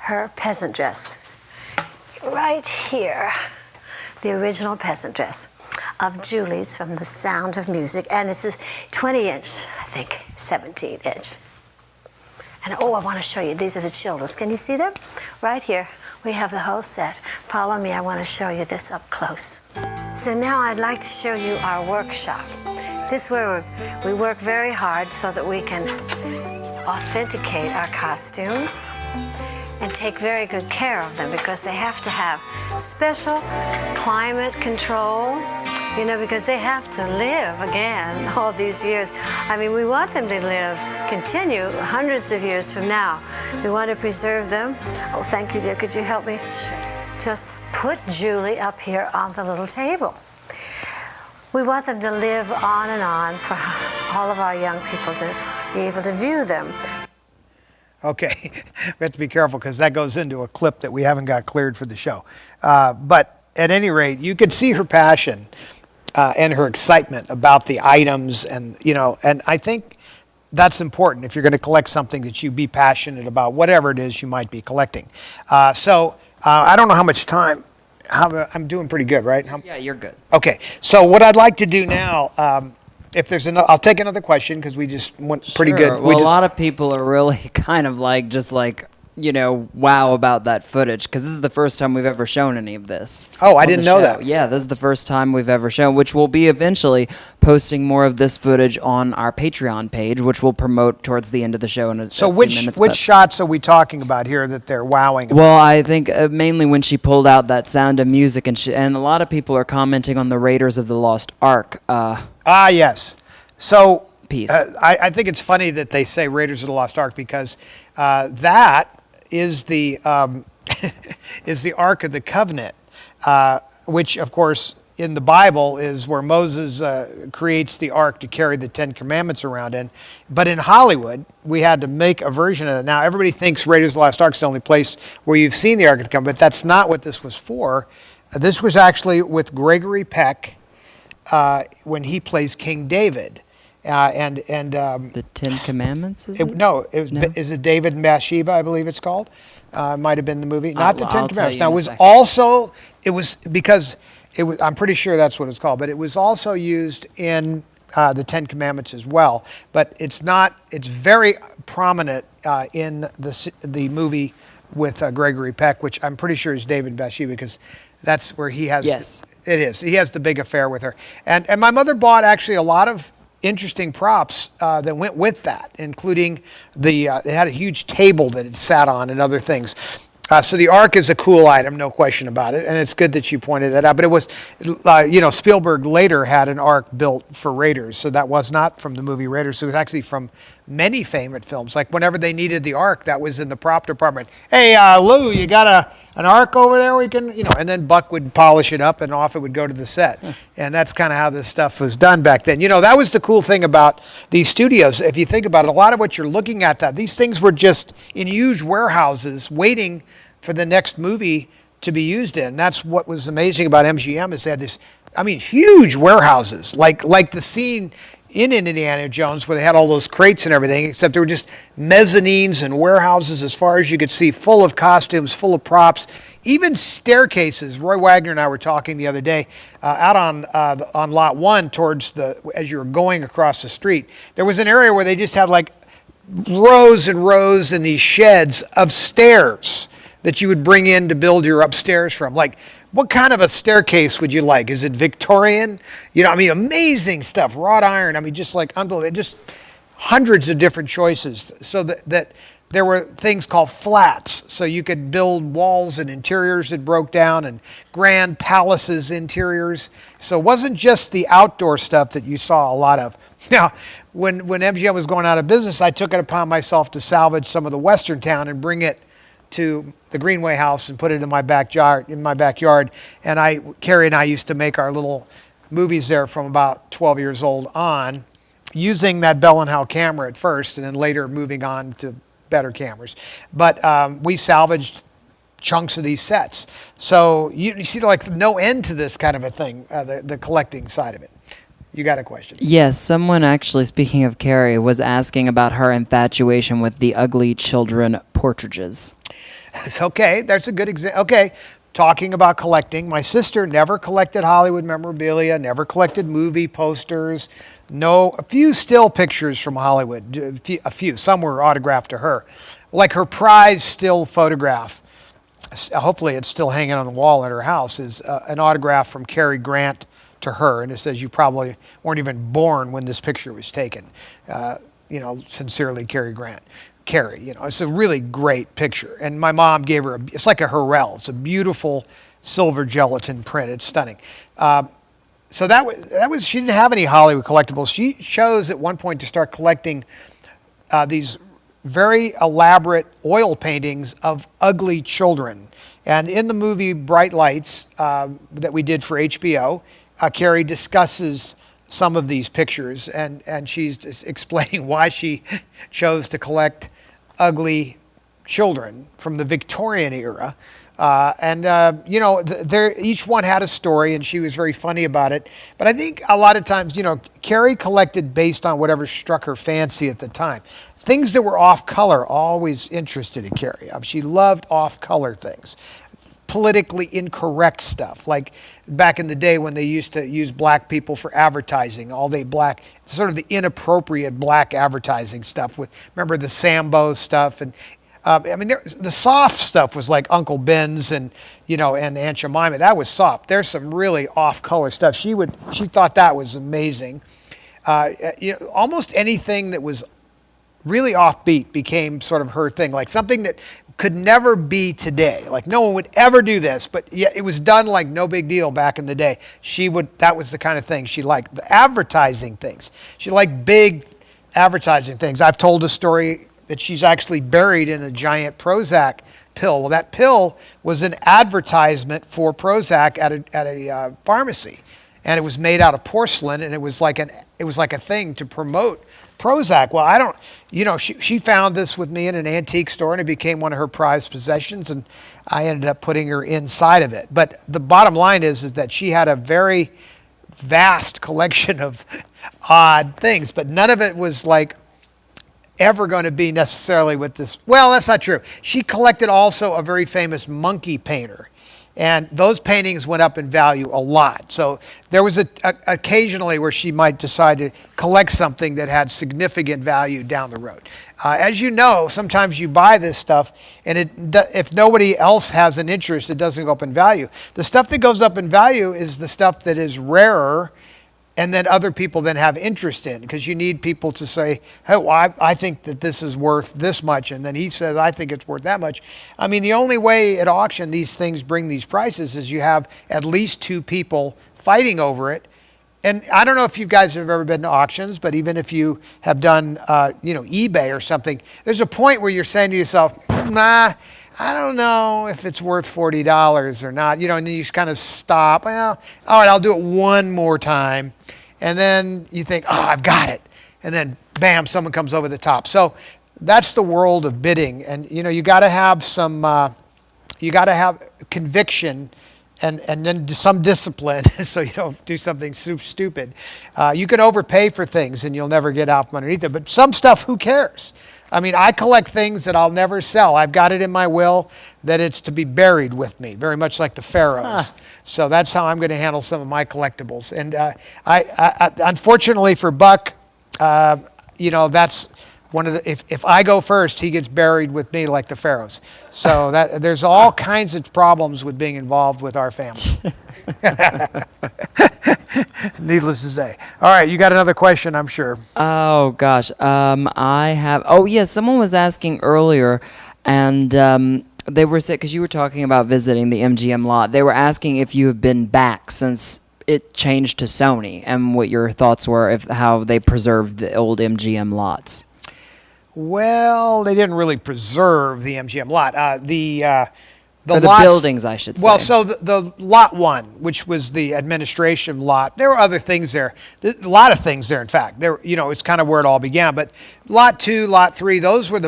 her peasant dress. Right here, the original peasant dress of Julie's from The Sound of Music. And it's a 20-inch, I think, 17-inch. And oh, I want to show you, these are the children's. Can you see them? Right here. We have the whole set. Follow me, I want to show you this up close. So now I'd like to show you our workshop. This is where we work very hard so that we can authenticate our costumes and take very good care of them, because they have to have special climate control, because they have to live again all these years. I mean, we want them to continue hundreds of years from now. We want to preserve them. Oh, thank you, dear. Could you help me? Just put Julie up here on the little table. We want them to live on and on for all of our young people to be able to view them. Okay, we have to be careful because that goes into a clip that we haven't got cleared for the show. But at any rate, you could see her passion and her excitement about the items, and and I think that's important if you're going to collect something, that you be passionate about whatever it is you might be collecting. So I don't know how much time. I'm doing pretty good, right? Yeah, you're good. Okay. So what I'd like to do now, if there's another, I'll take another question because we just went pretty Sure. good. Well, a lot of people are really kind of like, just like, you know, wow about that footage, because this is the first time we've ever shown any of this. Oh, I on didn't the know show. that. Yeah, this is the first time we've ever shown, which will be eventually posting more of this footage on our Patreon page, which we'll promote towards the end of the show in a So few which minutes. which but- shots are we talking about here that they're wowing? About? Well, I think mainly when she pulled out that Sound of Music, and a lot of people are commenting on the Raiders of the Lost Ark Yes. So piece. I think it's funny that they say Raiders of the Lost Ark because that is the is the Ark of the Covenant, which of course in the Bible is where Moses creates the ark to carry the Ten Commandments around in. But in Hollywood, we had to make a version of it. Now everybody thinks Raiders of the Lost Ark is the only place where you've seen the Ark of the Covenant, but that's not what this was for. This was actually with Gregory Peck when he plays King David. The Ten Commandments, is it? No, No? is it David and Bathsheba? I believe it's called. Might have been the movie, not the Ten I'll tell Commandments. you Now in it a was second. also because it was. I'm pretty sure that's what it's called, but it was also used in the Ten Commandments as well. But it's not. It's very prominent in the movie with Gregory Peck, which I'm pretty sure is David and Bathsheba because that's where he has. Yes. It is. He has the big affair with her, and my mother bought actually a lot of interesting props that went with that, including it had a huge table that it sat on and other things. So the Ark is a cool item, no question about it, and it's good that you pointed that out. But it was, Spielberg later had an Ark built for Raiders, so that was not from the movie Raiders. It was actually from many famous films. Like whenever they needed the Ark, that was in the prop department. Hey, Lou, you got an Ark over there? We can, and then Buck would polish it up and off it would go to the set. And that's kind of how this stuff was done back then. That was the cool thing about these studios. If you think about it, a lot of what you're looking at, these things were just in huge warehouses waiting for the next movie to be used in. That's what was amazing about MGM is they had this, huge warehouses, like the scene in Indiana Jones where they had all those crates and everything, except they were just mezzanines and warehouses as far as you could see, full of costumes, full of props, even staircases. Roy Wagner and I were talking the other day out on lot 1 towards as you were going across the street. There was an area where they just had like rows and rows in these sheds of stairs that you would bring in to build your upstairs from. Like, what kind of a staircase would you like? Is it Victorian? Amazing stuff. Wrought iron. Just like unbelievable. Just hundreds of different choices. So that there were things called flats. So you could build walls and interiors that broke down and grand palaces interiors. So it wasn't just the outdoor stuff that you saw a lot of. Now, when MGM was going out of business, I took it upon myself to salvage some of the Western town and bring it to the Greenway house and put it in my backyard. And Carrie and I used to make our little movies there from about 12 years old on, using that Bell and Howell camera at first, and then later moving on to better cameras. But we salvaged chunks of these sets. So you see like no end to this kind of a thing, the collecting side of it. You got a question? Yes, someone actually, speaking of Carrie, was asking about her infatuation with the ugly children portraits. It's okay. That's a good example. Okay, talking about collecting. My sister never collected Hollywood memorabilia, never collected movie posters. A few still pictures from Hollywood, a few. Some were autographed to her. Like her prize still photograph, hopefully it's still hanging on the wall at her house, is an autograph from Cary Grant to her, and it says, "You probably weren't even born when this picture was taken. Sincerely, Cary Grant." Carrie, it's a really great picture. And my mom gave her it's like a Herrell. It's a beautiful silver gelatin print. It's stunning. So that was, she didn't have any Hollywood collectibles. She chose at one point to start collecting these very elaborate oil paintings of ugly children. And in the movie Bright Lights that we did for HBO, Carrie discusses some of these pictures, and she's just explaining why she chose to collect ugly children from the Victorian era. Each one had a story, and she was very funny about it. But I think a lot of times, Carrie collected based on whatever struck her fancy at the time. Things that were off color always interested in Carrie. She loved off color things. politically incorrect stuff, like back in the day when they used to use black people for advertising, all day black, sort of the inappropriate black advertising stuff. Remember the Sambo stuff, and I mean, the soft stuff was like Uncle Ben's and and Aunt Jemima. That was soft. There's some really off-color stuff. She thought that was amazing. Almost anything that was really offbeat became sort of her thing, like something that could never be today. Like no one would ever do this, but yeah, it was done like no big deal back in the day. That was the kind of thing she liked. The advertising things. She liked big advertising things. I've told a story that she's actually buried in a giant Prozac pill. Well, that pill was an advertisement for Prozac at a pharmacy, and it was made out of porcelain, and it was like a thing to promote Prozac. Well, she found this with me in an antique store, and it became one of her prized possessions, and I ended up putting her inside of it. But the bottom line is that she had a very vast collection of odd things, but none of it was like ever going to be necessarily with this. Well, that's not true. She collected also a very famous monkey painter, and those paintings went up in value a lot. So there was occasionally where she might decide to collect something that had significant value down the road. As you know, sometimes you buy this stuff, and if nobody else has an interest, it doesn't go up in value. The stuff that goes up in value is the stuff that is rarer, and then other people then have interest in, because you need people to say, hey, well, I think that this is worth this much, and then he says, I think it's worth that much. I mean, the only way at auction these things bring these prices is you have at least two people fighting over it. And I don't know if you guys have ever been to auctions, but even if you have done, eBay or something, there's a point where you're saying to yourself, nah, I don't know if it's worth $40 or not, and then you just kind of stop. Well, all right, I'll do it one more time. And then you think, oh, I've got it. And then, bam, someone comes over the top. So that's the world of bidding. And, you got to have you got to have conviction and then some discipline so you don't do something stupid. You can overpay for things and you'll never get out from underneath it. But some stuff, who cares? I mean, I collect things that I'll never sell. I've got it in my will that it's to be buried with me, very much like the pharaohs. So that's how I'm going to handle some of my collectibles. And I unfortunately for Buck, that's one of the. If I go first, he gets buried with me like the pharaohs. So that there's all kinds of problems with being involved with our family. Needless to say. All right, you got another question, I'm sure. Oh gosh, I have. Oh yes, someone was asking earlier, and they were saying, because you were talking about visiting the MGM lot. They were asking if you have been back since it changed to Sony, and what your thoughts were how they preserved the old MGM lots. Well, they didn't really preserve the MGM lot. The buildings, I should say. Well, so the lot one, which was the administration lot, there were other things there. A lot of things there, in fact. It's kind of where it all began. But lot two, lot three, those were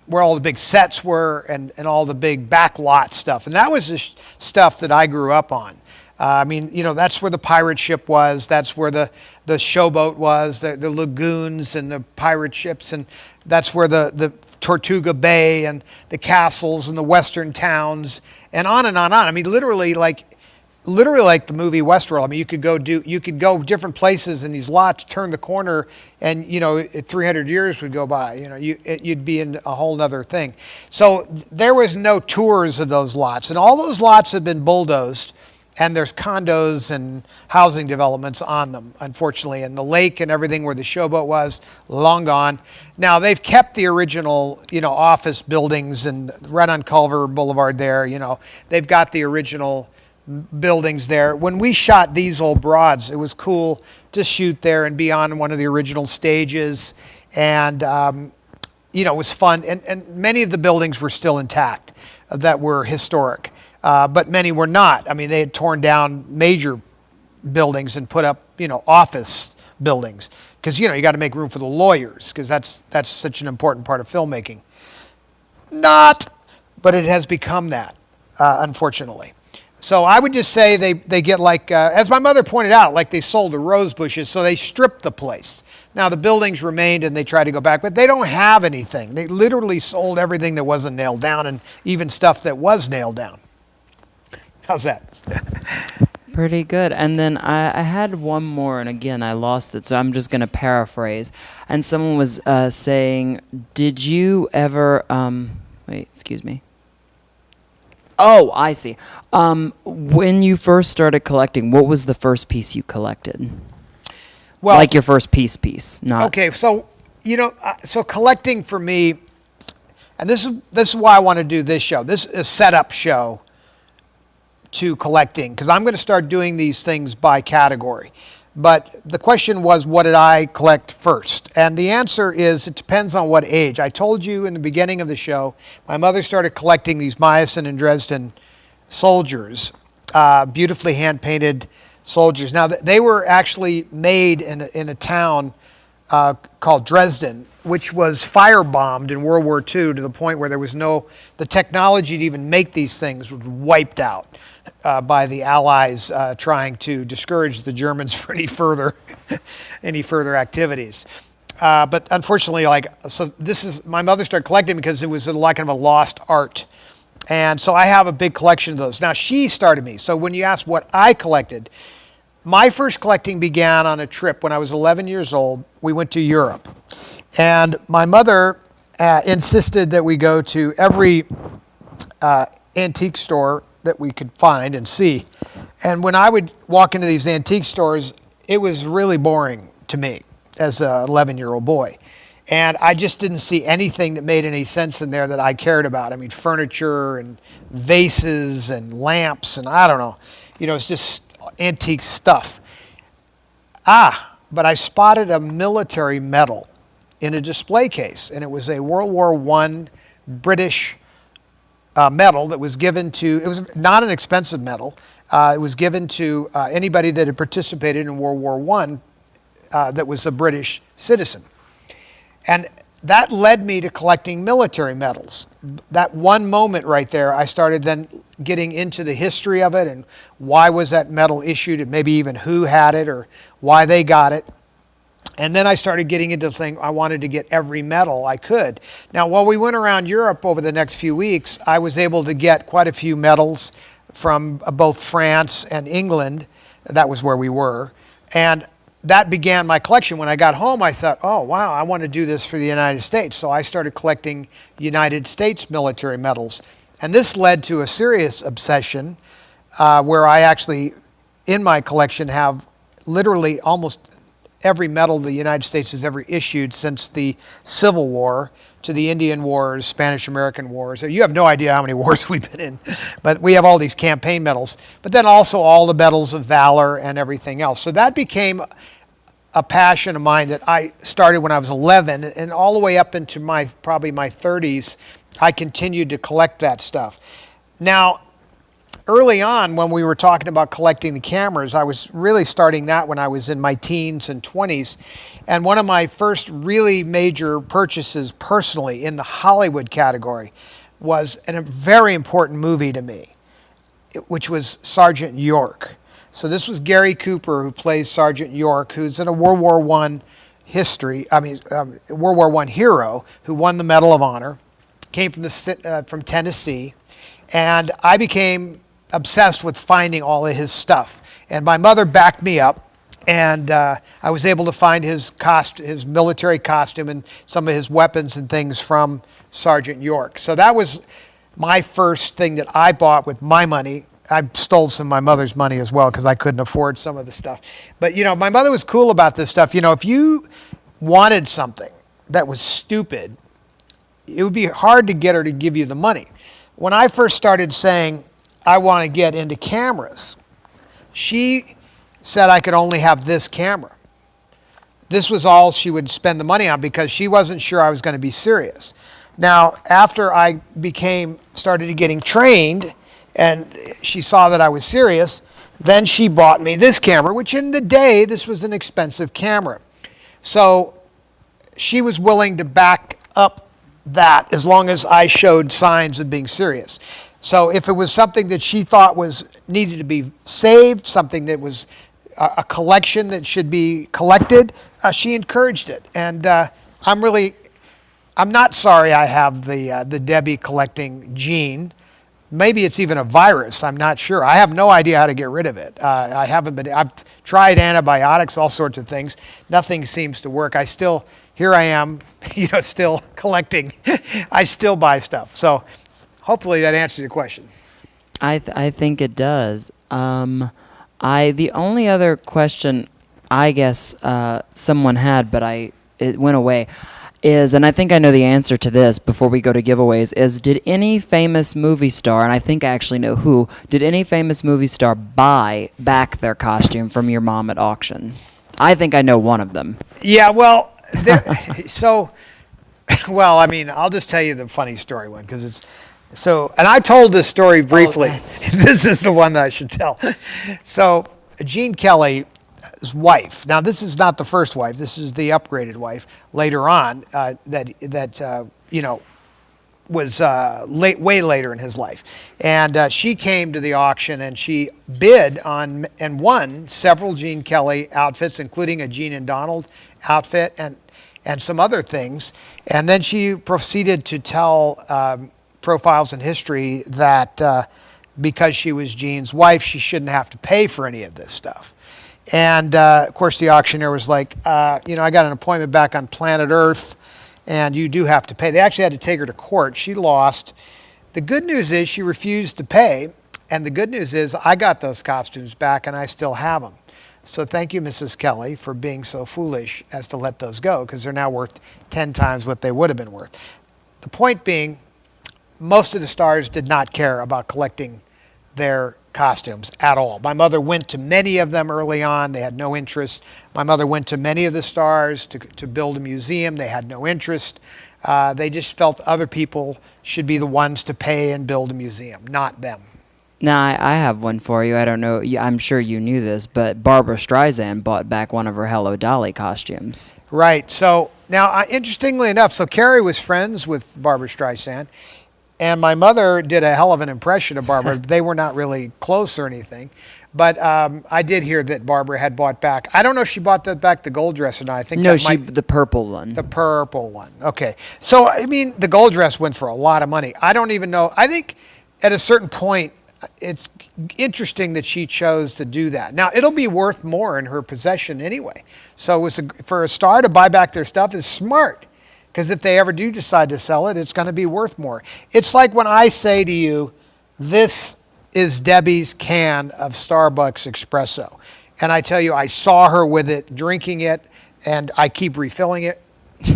where all the big sets were and all the big back lot stuff. And that was the stuff that I grew up on. That's where the pirate ship was. That's where the showboat was, the lagoons and the pirate ships. And that's where the Tortuga Bay and the castles and the western towns and on and on and on. I mean, literally like the movie Westworld. I mean, you could go different places in these lots, turn the corner, and 300 years would go by. You'd be in a whole nother thing. So there was no tours of those lots, and all those lots have been bulldozed. And there's condos and housing developments on them, unfortunately. And the lake and everything where the showboat was, long gone. Now, they've kept the original, office buildings and right on Culver Boulevard there, They've got the original buildings there. When we shot These Old Broads, it was cool to shoot there and be on one of the original stages. And, it was fun. And many of the buildings were still intact that were historic. But many were not. I mean, they had torn down major buildings and put up, office buildings. Because, you got to make room for the lawyers, because that's such an important part of filmmaking. Not, but it has become that, unfortunately. So I would just say they get like, as my mother pointed out, like they sold the rose bushes, so they stripped the place. Now, the buildings remained and they tried to go back, but they don't have anything. They literally sold everything that wasn't nailed down and even stuff that was nailed down. How's that? Pretty good. And then I had one more, and again, I lost it, so I'm just going to paraphrase. And someone was saying, did you ever, wait, excuse me. Oh, I see. When you first started collecting, what was the first piece you collected? Well, like your first piece, not... Okay, so, so collecting for me, and this is why I want to do this show. This is a setup show to collecting, because I'm going to start doing these things by category. But the question was, what did I collect first? And the answer is, it depends on what age. I told you in the beginning of the show, my mother started collecting these Meissen and Dresden soldiers, beautifully hand-painted soldiers. Now, they were actually made in a town called Dresden, which was firebombed in World War II to the point where there was the technology to even make these things was wiped out by the Allies trying to discourage the Germans for any further activities. But unfortunately, my mother started collecting because it was like kind of a lost art. And so I have a big collection of those. Now, she started me. So when you ask what I collected, my first collecting began on a trip when I was 11 years old. We went to Europe. And my mother insisted that we go to every antique store that we could find and see. And when I would walk into these antique stores, it was really boring to me as an 11-year-old boy. And I just didn't see anything that made any sense in there that I cared about. I mean, furniture and vases and lamps and I don't know. It's just antique stuff. But I spotted a military medal in a display case. And it was a World War I British medal that was given to, it was not an expensive medal. It was given to anybody that had participated in World War I that was a British citizen. And that led me to collecting military medals. That one moment right there, I started then getting into the history of it and why was that medal issued and maybe even who had it or why they got it. And then I started getting into saying I wanted to get every medal I could. Now, while we went around Europe over the next few weeks, I was able to get quite a few medals from both France and England. That was where we were. And that began my collection. When I got home, I thought, oh, wow, I want to do this for the United States. So I started collecting United States military medals. And this led to a serious obsession where I actually, in my collection, have literally almost every medal the United States has ever issued since the Civil War to the Indian Wars, Spanish-American Wars. You have no idea how many wars we've been in, but we have all these campaign medals. But then also all the medals of valor and everything else. So that became a passion of mine that I started when I was 11, and all the way up into probably my 30s, I continued to collect that stuff. Now, early on, when we were talking about collecting the cameras, I was really starting that when I was in my teens and 20s. And one of my first really major purchases personally in the Hollywood category was a very important movie to me, which was Sergeant York. So this was Gary Cooper, who plays Sergeant York, who's in a World War I World War I hero who won the Medal of Honor, came from Tennessee, and I became obsessed with finding all of his stuff. And my mother backed me up, and I was able to find his military costume and some of his weapons and things from Sergeant York. So that was my first thing that I bought with my money. I stole some of my mother's money as well because I couldn't afford some of the stuff. But, my mother was cool about this stuff. If you wanted something that was stupid, it would be hard to get her to give you the money. When I first started saying, I want to get into cameras, she said I could only have this camera. This was all she would spend the money on because she wasn't sure I was going to be serious. Now, after I started getting trained and she saw that I was serious, then she bought me this camera, which in the day, this was an expensive camera. So she was willing to back up that as long as I showed signs of being serious. So if it was something that she thought needed to be saved, something that was a collection that should be collected, she encouraged it. And I'm not sorry I have the Debbie collecting gene. Maybe it's even a virus. I'm not sure. I have no idea how to get rid of it. I've tried antibiotics, all sorts of things. Nothing seems to work. Here I am, still collecting. I still buy stuff. So hopefully that answers your question. I think it does. The only other question I guess someone had, but it went away, is, and I think I know the answer to this before we go to giveaways, is did any famous movie star, and I think I actually know who, did any famous movie star buy back their costume from your mom at auction? I think I know one of them. Yeah, well, I'll just tell you the funny story one, because and I told this story briefly. This is the one that I should tell. So Gene Kelly's wife. Now, this is not the first wife. This is the upgraded wife later on was way later in his life. And she came to the auction and she bid on and won several Gene Kelly outfits, including a Gene and Donald outfit and some other things. And then she proceeded to tell Profiles in History that because she was Gene's wife, she shouldn't have to pay for any of this stuff. And, of course, the auctioneer was like, I got an appointment back on planet Earth, and you do have to pay. They actually had to take her to court. She lost. The good news is she refused to pay, and the good news is I got those costumes back, and I still have them. So thank you, Mrs. Kelly, for being so foolish as to let those go, because they're now worth 10 times what they would have been worth. The point being, most of the stars did not care about collecting their costumes at all. My mother went to many of them early on. They had no interest. My mother went to many of the stars to build a museum. They had no interest. They just felt other people should be the ones to pay and build a museum, not them. Now, I have one for you. I don't know. I'm sure you knew this, but Barbara Streisand bought back one of her Hello Dolly costumes. Right. So now, interestingly enough, so Carrie was friends with Barbara Streisand. And my mother did a hell of an impression of Barbara. They were not really close or anything. But I did hear that Barbara had bought back. I don't know if she bought back the gold dress or not. I think the purple one. The purple one. Okay. So, the gold dress went for a lot of money. I don't even know. I think at a certain point, it's interesting that she chose to do that. Now, it'll be worth more in her possession anyway. So for a star to buy back their stuff is smart. Because if they ever do decide to sell it, it's going to be worth more. It's like when I say to you, this is Debbie's can of Starbucks espresso. And I tell you, I saw her with it, drinking it, and I keep refilling it.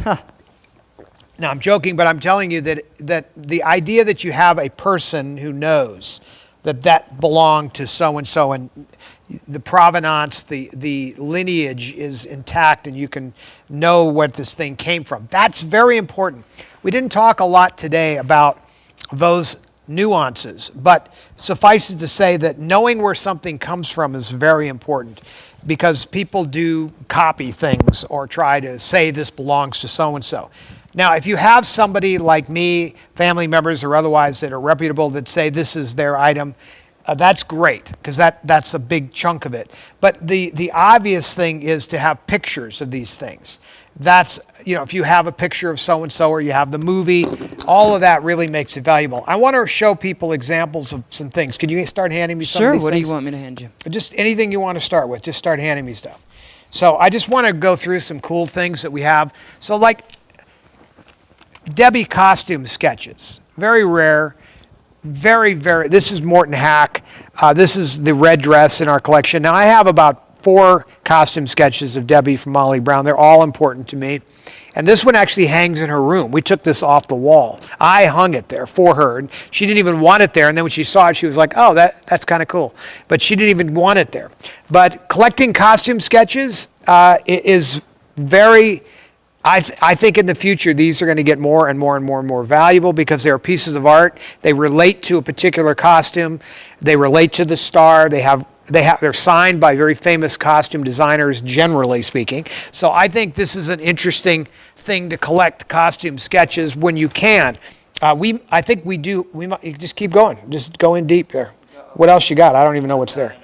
Now, I'm joking, but I'm telling you that the idea that you have a person who knows that belonged to so-and-so and the provenance, the lineage is intact and you can know where this thing came from. That's very important. We didn't talk a lot today about those nuances, but suffice it to say that knowing where something comes from is very important because people do copy things or try to say this belongs to so-and-so. Now, if you have somebody like me, family members or otherwise that are reputable that say this is their item, that's great because that's a big chunk of it. But the obvious thing is to have pictures of these things. That's, if you have a picture of so-and-so or you have the movie, all of that really makes it valuable. I want to show people examples of some things. Could you start handing me some of these things? Sure, what do you want me to hand you? Just anything you want to start with. Just start handing me stuff. So I just want to go through some cool things that we have. So like Debbie costume sketches, very rare. Very, very, this is Morton Hack. This is the red dress in our collection. Now, I have about 4 costume sketches of Debbie from Molly Brown. They're all important to me. And this one actually hangs in her room. We took this off the wall. I hung it there for her. And she didn't even want it there. And then when she saw it, she was like, oh, that's kind of cool. But she didn't even want it there. But collecting costume sketches is very... I think in the future, these are going to get more and more and more and more valuable because they're pieces of art. They relate to a particular costume. They relate to the star. They're signed by very famous costume designers, generally speaking. So I think this is an interesting thing to collect costume sketches when you can. I think we do. We might just keep going. Just go in deep there. What else you got? I don't even know what's there.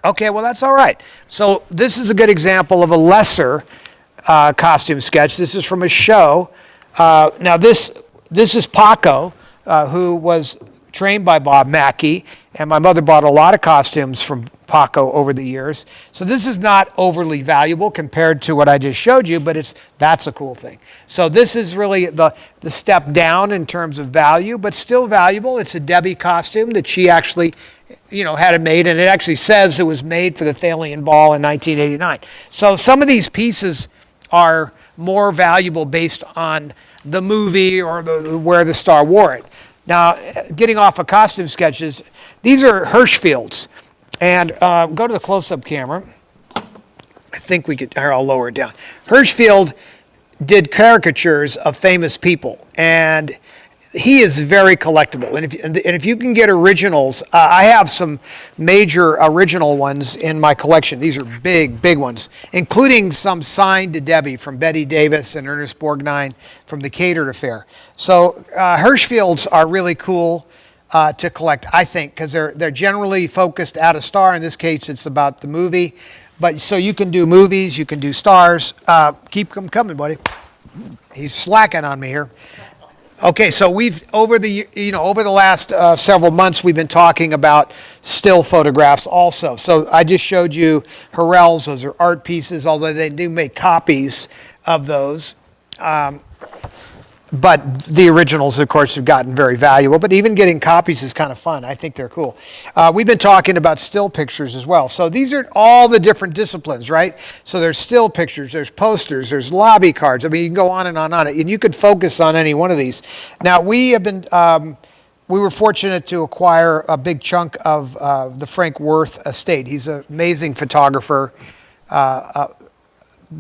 Okay, well, that's all right. So this is a good example of a lesser costume sketch. This is from a show. Now, this is Paco, who was trained by Bob Mackie, and my mother bought a lot of costumes from Paco over the years. So this is not overly valuable compared to what I just showed you, but that's a cool thing. So this is really the step down in terms of value, but still valuable. It's a Debbie costume that she actually, had it made, and it actually says it was made for the Thalian Ball in 1989. So some of these pieces are more valuable based on the movie or where the star wore it. Now, getting off of costume sketches, these are Hirschfeld's. And go to the close-up camera. I think we could, I'll lower it down. Hirschfeld did caricatures of famous people, and he is very collectible. And if you can get originals, I have some major original ones in my collection. These are big, big ones, including some signed to Debbie from Betty Davis and Ernest Borgnine from the Catered Affair. So Hirschfelds are really cool to collect, I think, because they're generally focused at a star. In this case, it's about the movie. But so you can do movies, you can do stars. Keep them coming, buddy. He's slacking on me here. Okay, so we've over the last several months we've been talking about still photographs also. So I just showed you Hurrell's; those are art pieces, although they do make copies of those. But the originals, of course, have gotten very valuable. But even getting copies is kind of fun. I think they're cool. We've been talking about still pictures as well. So these are all the different disciplines, right? So there's still pictures, there's posters, there's lobby cards. I mean, you can go on and on it. And you could focus on any one of these. Now, we were fortunate to acquire a big chunk of the Frank Worth estate. He's an amazing photographer,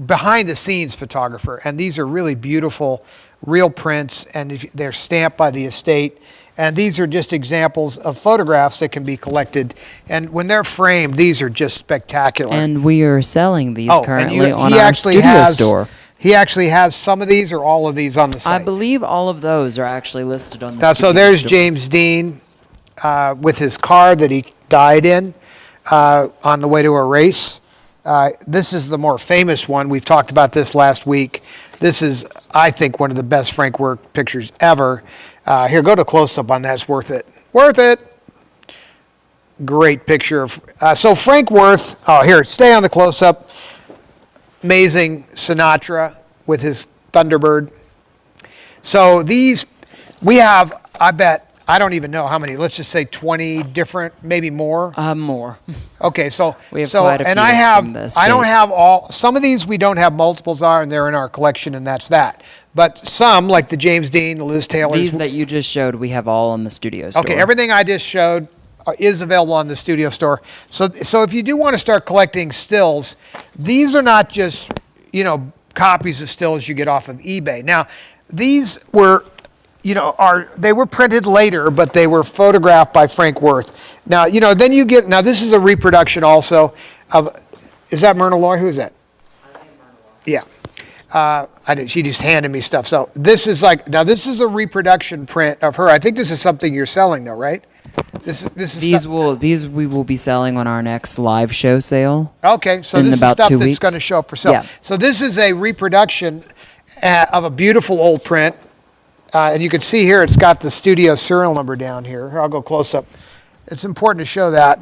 behind-the-scenes photographer. And these are really beautiful real prints, and they're stamped by the estate. And these are just examples of photographs that can be collected. And when they're framed, these are just spectacular. And we are selling these currently on he our actually studio has, store. He actually has some of these or all of these on the site. I believe all of those are actually listed on the So studio there's store. James Dean with his car that he died in on the way to a race. This is the more famous one. We've talked about this last week. This is, I think, one of the best Frank Worth pictures ever. Here, go to close-up on that. It's worth it. Worth it. Great picture. So Frank Worth, here, stay on the close-up. Amazing Sinatra with his Thunderbird. So these, we have, I bet, I don't even know how many. Let's just say 20 different, maybe more. More. Okay, so We have quite a and few I have from the I don't state. have all. Some of these we don't have multiples are, and they're in our collection, and that's that. But some, like the James Dean, the Liz Taylors. These that you just showed, we have all on the studio store. Okay, everything I just showed is available on the studio store. So if you do want to start collecting stills, these are not just copies of stills you get off of eBay. Now, these were. They were printed later, but they were photographed by Frank Worth. Now, then you get, now this is a reproduction also of, is that Myrna Loy? Who is that? Yeah. She just handed me stuff. So this is this is a reproduction print of her. I think this is something you're selling though, right? This is These we will be selling on our next live show sale. Okay, so in this is about stuff 2 that's weeks. going to show up for sale. Yeah. So this is a reproduction of a beautiful old print. And you can see here, it's got the studio serial number down here. Here, I'll go close up. It's important to show that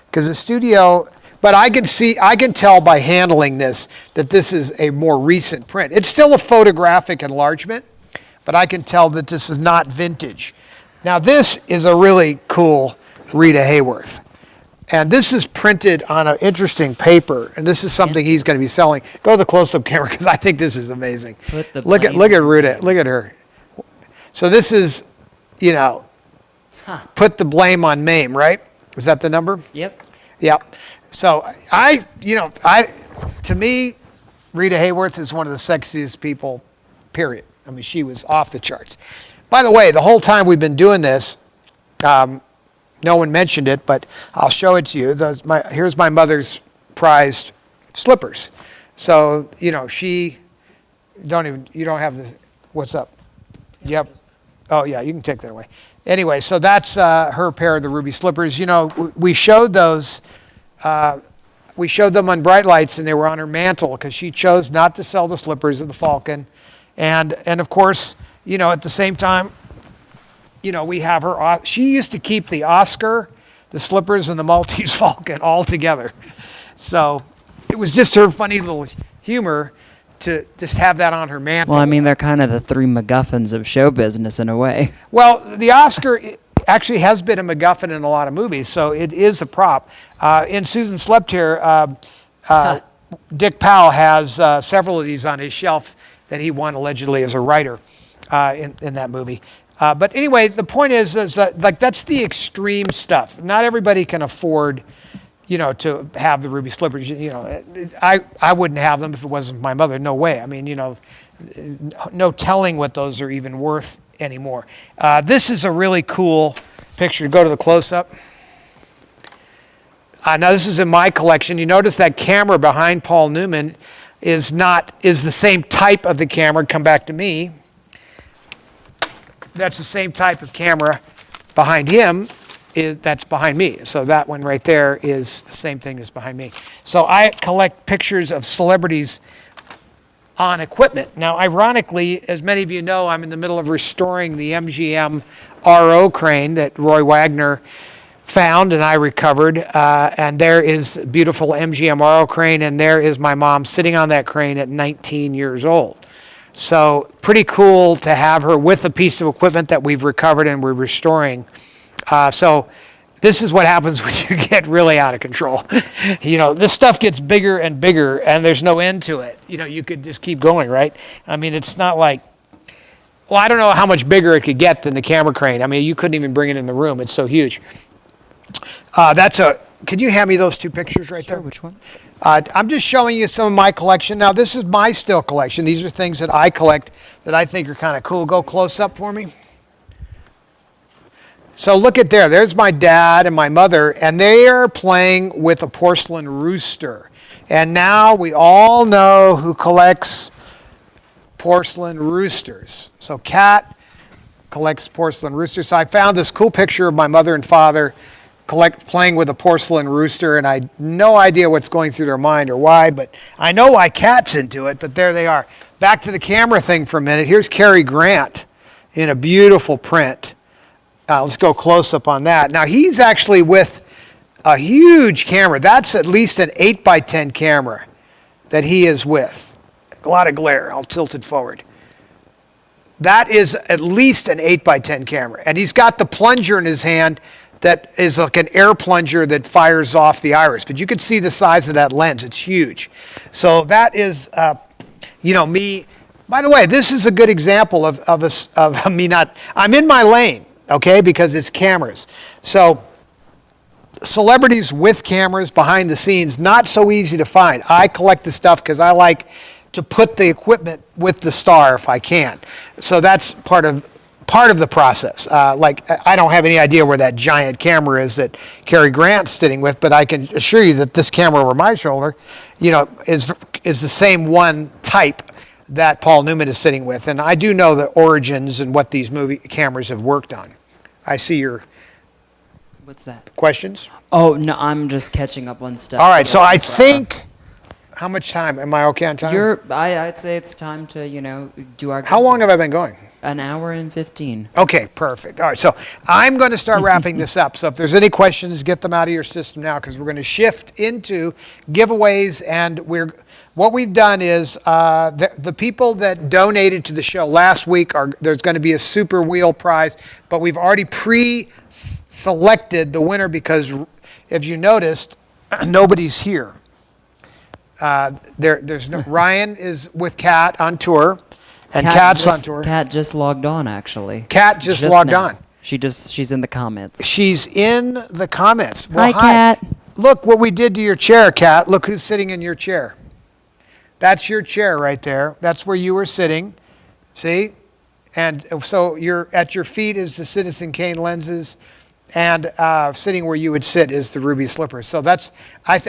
because the studio, but I can tell by handling this that this is a more recent print. It's still a photographic enlargement, but I can tell that this is not vintage. Now this is a really cool Rita Hayworth. And this is printed on an interesting paper, and this is something he's going to be selling. Go to the close-up camera because I think this is amazing. Look at Rita. Look at her. So this is, put the blame on Mame, right? Is that the number? Yep. Yep. So to me, Rita Hayworth is one of the sexiest people, period. I mean, she was off the charts. By the way, the whole time we've been doing this, no one mentioned it, but I'll show it to you. Here's my mother's prized slippers. So, you don't have the, what's up? Yep. Oh, yeah, you can take that away. Anyway, so that's her pair of the ruby slippers. We showed those. We showed them on bright lights, and they were on her mantle because she chose not to sell the slippers of the Falcon. And of course, at the same time, we have her. She used to keep the Oscar, the slippers, and the Maltese Falcon all together. So it was just her funny little humor to just have that on her mantle. Well, I mean, they're kind of the three MacGuffins of show business in a way. Well, the Oscar actually has been a MacGuffin in a lot of movies, so it is a prop. In Susan Slept Here, Dick Powell has several of these on his shelf that he won allegedly as a writer in that movie. But anyway, the point is like that's the extreme stuff. Not everybody can afford, to have the ruby slippers. I wouldn't have them if it wasn't my mother. No way. I mean, no telling what those are even worth anymore. This is a really cool picture. Go to the close-up. Now this is in my collection. You notice that camera behind Paul Newman is the same type of the camera. Come back to me. That's the same type of camera behind him that's behind me. So that one right there is the same thing as behind me. So I collect pictures of celebrities on equipment. Now, ironically, as many of you know, I'm in the middle of restoring the MGM RO crane that Roy Wagner found and I recovered. And there is a beautiful MGM RO crane, and there is my mom sitting on that crane at 19 years old. So pretty cool to have her with a piece of equipment that we've recovered and we're restoring. So this is what happens when you get really out of control. This stuff gets bigger and bigger and there's no end to it. You could just keep going, right? I mean, it's not like, well, I don't know how much bigger it could get than the camera crane. I mean, you couldn't even bring it in the room. It's so huge. Could you hand me those two pictures right there? Which one? I'm just showing you some of my collection. Now, this is my still collection. These are things that I collect that I think are kind of cool. Go close up for me. So look at there. There's my dad and my mother, and they are playing with a porcelain rooster. And now we all know who collects porcelain roosters. So Kat collects porcelain roosters. So I found this cool picture of my mother and father playing with a porcelain rooster, and I had no idea what's going through their mind or why, but I know why Kat's into it, but there they are. Back to the camera thing for a minute. Here's Cary Grant in a beautiful print. Let's go close up on that. Now he's actually with a huge camera. That's at least an 8x10 camera that he is with. A lot of glare. I'll tilt it forward. That is at least an 8x10 camera. And he's got the plunger in his hand that is like an air plunger that fires off the iris. But you can see the size of that lens. It's huge. So that is, me. By the way, this is a good example of me not, I'm in my lane, okay, because it's cameras. So celebrities with cameras behind the scenes, not so easy to find. I collect the stuff because I like to put the equipment with the star if I can. So that's part of the process. I don't have any idea where that giant camera is that Cary Grant's sitting with, but I can assure you that this camera over my shoulder, is the same one type that Paul Newman is sitting with. And I do know the origins and what these movie cameras have worked on. I see your What's that? questions. Oh, no, I'm just catching up on stuff. All right, so I think, how much time? Am I okay on time? I'd say it's time to, do our... How long have I been going? An hour and 15. Okay, perfect. All right, so I'm going to start wrapping this up. So if there's any questions, get them out of your system now, because we're going to shift into giveaways. And what we've done is the people that donated to the show last week, there's going to be a super wheel prize, but we've already pre-selected the winner because, if you noticed, nobody's here. Ryan is with Kat on tour. And Kat's on tour. Kat just logged on, actually. Kat just logged now. on. She's in the comments. She's in the comments. Well, hi, Kat. Look what we did to your chair, Kat. Look who's sitting in your chair. That's your chair right there. That's where you were sitting. See? And so at your feet is the Citizen Kane lenses, and sitting where you would sit is the ruby slippers. So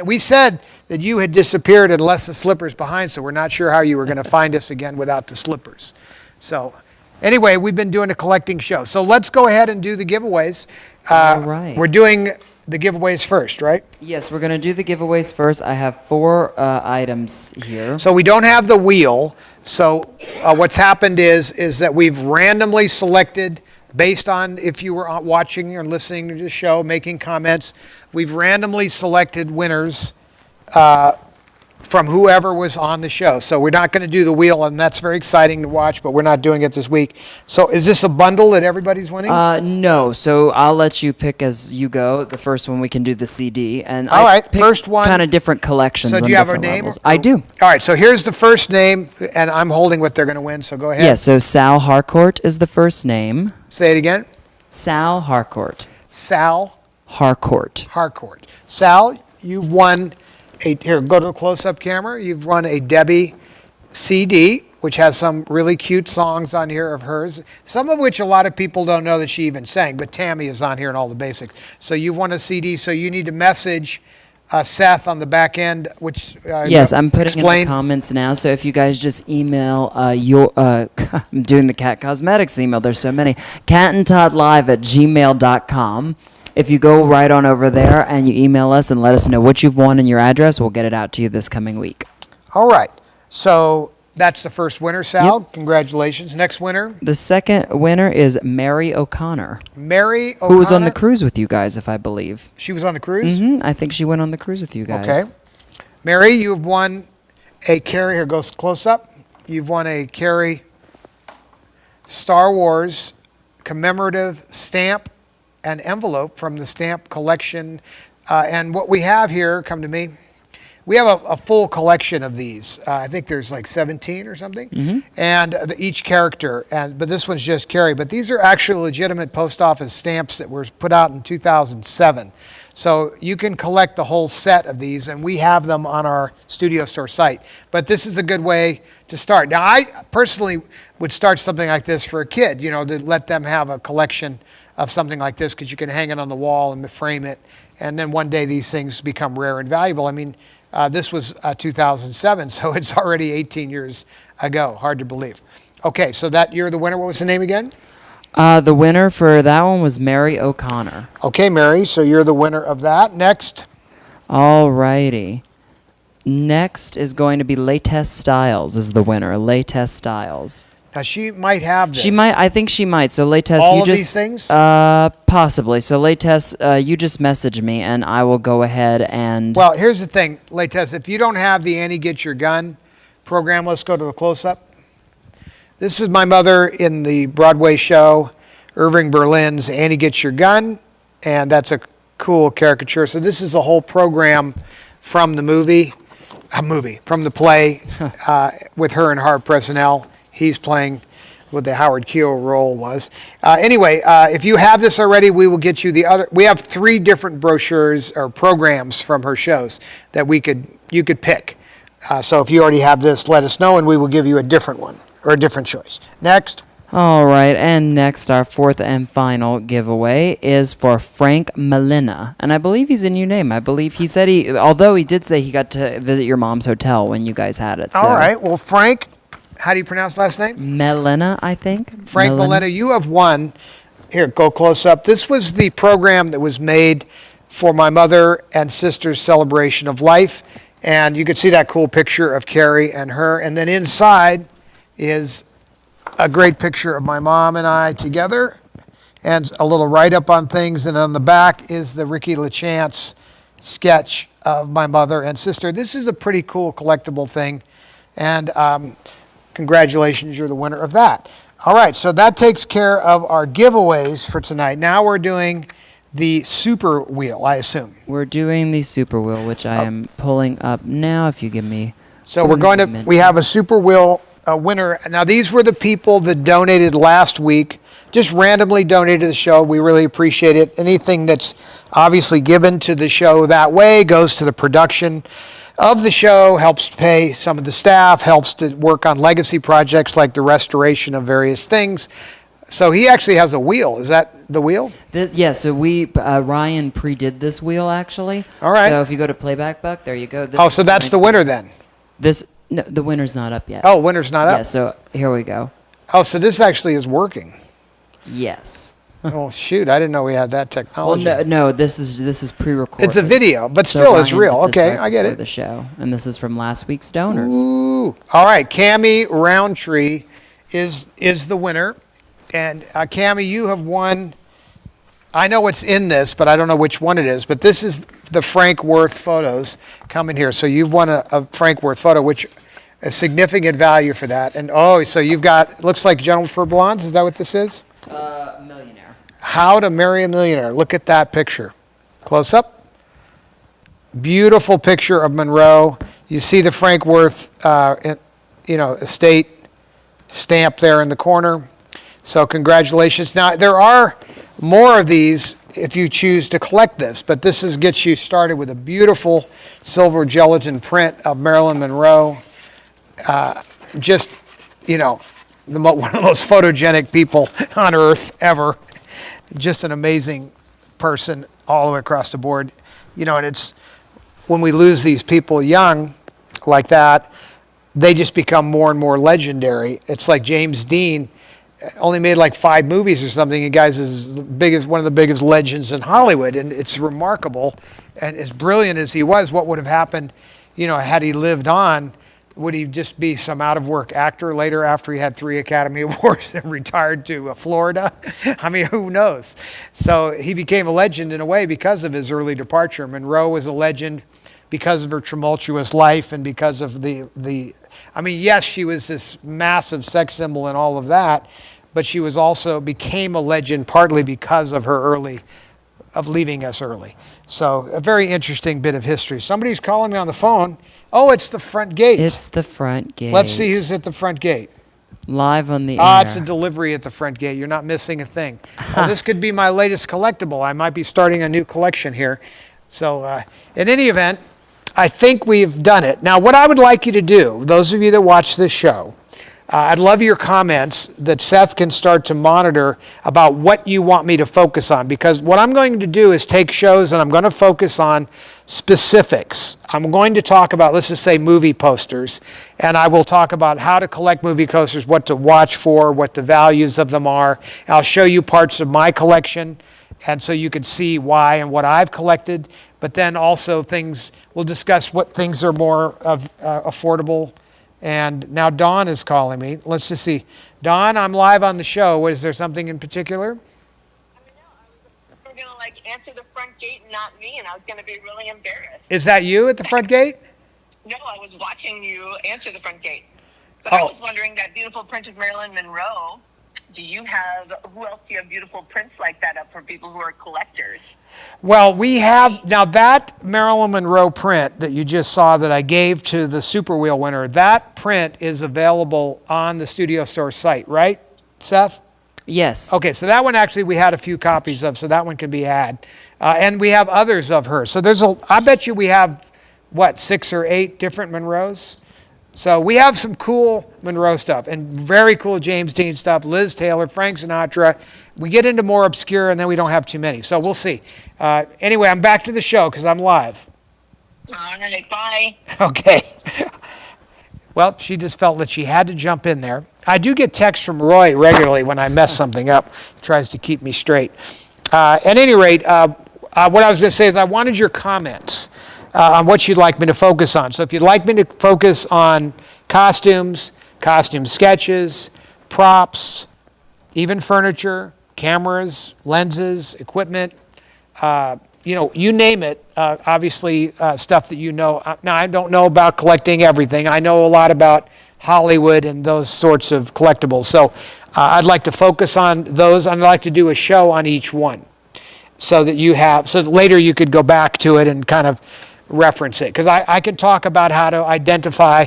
we said that you had disappeared and left the slippers behind, so we're not sure how you were going to find us again without the slippers. So anyway, we've been doing a collecting show. So let's go ahead and do the giveaways. All right. We're doing the giveaways first, right? Yes, we're going to do the giveaways first. I have 4 items here. So we don't have the wheel. So what's happened is that we've randomly selected based on if you were watching or listening to the show, making comments. We've randomly selected winners from whoever was on the show. So we're not going to do the wheel, and that's very exciting to watch, but we're not doing it this week. So is this a bundle that everybody's winning? No, so I'll let you pick as you go. The first one we can do the CD, and All right, first one. kind of different collections. So do on you have a different name? levels. I do. All right, so here's the first name, and I'm holding what they're going to win, so go ahead. Yeah, so Sal Harcourt is the first name. Say it again. Sal Harcourt. Sal Harcourt. Harcourt. Sal, you've won here, go to the close-up camera. You've won a Debbie CD, which has some really cute songs on here of hers, some of which a lot of people don't know that she even sang, but Tammy is on here and all the basics. So you've won a CD, so you need to message Seth on the back end, which yes, I'm putting in the comments now. So if you guys just email your, I'm doing the Cat Cosmetics email. There's so many. catandtoddlive@gmail.com. If you go right on over there and you email us and let us know what you've won and your address, we'll get it out to you this coming week. All right. So that's the first winner, Sal. Yep. Congratulations. Next winner. The second winner is Mary O'Connor. Mary O'Connor. Who was on the cruise with you guys, if I believe. She was on the cruise? I think she went on the cruise with you guys. Okay. Mary, you've won a Carrie, here goes close up. You've won a Carrie Star Wars commemorative stamp and envelope from the stamp collection. And what we have here, come to me, we have a full collection of these. I think there's like 17 or something. And each character, but this one's just Carrie. But these are actually legitimate post office stamps that were put out in 2007. So you can collect the whole set of these, and we have them on our Studio Store site. But this is a good way to start. Now, I personally would start something like this for a kid, you know, to let them have a collection of something like this, because you can hang it on the wall and frame it. And then one day these things become rare and valuable. I mean, this was 2007, so it's already 18 years ago. Hard to believe. Okay, so you're the winner. What was the name again? The winner for that one was Mary O'Connor. Okay, Mary, so you're the winner of that. Next. All righty. Next is going to be Latex Styles is the winner. Latex Styles. Now, she might have this. She might. I think she might. So Latex, all you of just these things? possibly. So Latex, you just message me, and I will go ahead and. Well, here's the thing, Latex. If you don't have the Annie Get Your Gun program, let's go to the close-up. This is my mother in the Broadway show, Irving Berlin's Annie Get Your Gun, and that's a cool caricature. So this is a whole program from the from the play, with her and Harv Presnell. He's playing what the Howard Keel role was. Anyway, if you have this already, we will get you the other. We have 3 different brochures or programs from her shows that you could pick. So if you already have this, let us know, and we will give you a different one or a different choice. Next. All right, and next, our fourth and final giveaway is for Frank Malina, and I believe he's a new name. I believe he said although he did say he got to visit your mom's hotel when you guys had it. So. All right, well, Frank, how do you pronounce last name? Melina, I think. Frank Malina, you have won. Here, go close up. This was the program that was made for my mother and sister's celebration of life, and you could see that cool picture of Carrie and her, and then inside is a great picture of my mom and I together, and a little write-up on things, and on the back is the Ricky LaChance sketch of my mother and sister. This is a pretty cool collectible thing, and congratulations, you're the winner of that. All right, so that takes care of our giveaways for tonight. Now we're doing the super wheel, I assume. We're doing the super wheel, which I am pulling up now, if you give me. So we have a super wheel winner. Now, these were the people that donated last week, just randomly donated to the show. We really appreciate it. Anything that's obviously given to the show that way goes to the production of the show, helps pay some of the staff, helps to work on legacy projects like the restoration of various things. So he actually has a wheel. Is that the wheel? So Ryan pre-did this wheel, actually. All right. So if you go to Playback Buck, there you go. So that's the winner then? No, the winner's not up yet. Oh, winner's not up? Yeah, so here we go. Oh, so this actually is working. Yes. Oh, shoot, I didn't know we had that technology. Well, no, this is pre-recorded. It's a video, but So still it's Ryan real. did this Okay, right I get before it. The show, and this is from last week's donors. Ooh. All right, Cammie Roundtree is the winner. And Cammie, you have won. I know what's in this, but I don't know which one it is. But this is the Frank Worth photos coming here. So you've won a Frank Worth photo, which is significant value for that. And so you've got, it looks like Gentleman for Blondes. Is that what this is? Millionaire. How to Marry a Millionaire. Look at that picture. Close up. Beautiful picture of Monroe. You see the Frank Worth, estate stamp there in the corner. So congratulations. Now, there are more of these if you choose to collect this, but this gets you started with a beautiful silver gelatin print of Marilyn Monroe. One of the most photogenic people on earth ever. Just an amazing person all the way across the board. And it's when we lose these people young like that, they just become more and more legendary. It's like James Dean only made like 5 movies or something. And guys is one of the biggest legends in Hollywood, and it's remarkable. And as brilliant as he was, what would have happened, had he lived on? Would he just be some out-of-work actor later after he had 3 Academy Awards and retired to Florida? I mean, who knows? So he became a legend in a way because of his early departure. Monroe was a legend because of her tumultuous life and because of yes, she was this massive sex symbol and all of that, but she was also became a legend partly because of her leaving us early. So a very interesting bit of history. Somebody's calling me on the phone. Oh, it's the front gate. It's the front gate. Let's see who's at the front gate. Live on the air. It's a delivery at the front gate. You're not missing a thing. This could be my latest collectible. I might be starting a new collection here. So in any event, I think we've done it. Now, what I would like you to do, those of you that watch this show, I'd love your comments that Seth can start to monitor about what you want me to focus on. Because what I'm going to do is take shows and I'm going to focus on specifics. I'm going to talk about, let's just say, movie posters. And I will talk about how to collect movie posters, what to watch for, what the values of them are. And I'll show you parts of my collection. And so you can see why and what I've collected. But then also we'll discuss what things are more affordable. And now Dawn is calling me. Let's just see. Dawn, I'm live on the show. Is there something in particular? I was going to answer the front gate, not me, and I was going to be really embarrassed. Is that you at the front gate? No, I was watching you answer the front gate. But I was wondering, that beautiful print of Marilyn Monroe, who else do you have beautiful prints like that up for people who are collectors? Well, we have, now that Marilyn Monroe print that you just saw that I gave to the Super Wheel winner, that print is available on the Studio Store site, right, Seth? Yes. Okay, so that one actually we had a few copies of, so that one can be had. And we have others of her. So I bet you we have, 6 or 8 different Monroes? So we have some cool Monroe stuff and very cool James Dean stuff, Liz Taylor, Frank Sinatra. We get into more obscure and then we don't have too many. So we'll see. Anyway, I'm back to the show because I'm live. All right, bye. Okay. Well, she just felt that she had to jump in there. I do get texts from Roy regularly when I mess something up. He tries to keep me straight. At any rate, what I was going to say is I wanted your comments on what you'd like me to focus on. So if you'd like me to focus on costumes, costume sketches, props, even furniture, cameras, lenses, equipment, you name it, obviously stuff that you know. Now, I don't know about collecting everything. I know a lot about Hollywood and those sorts of collectibles. So I'd like to focus on those. I'd like to do a show on each one so that later you could go back to it and kind of reference it. Because I can talk about how to identify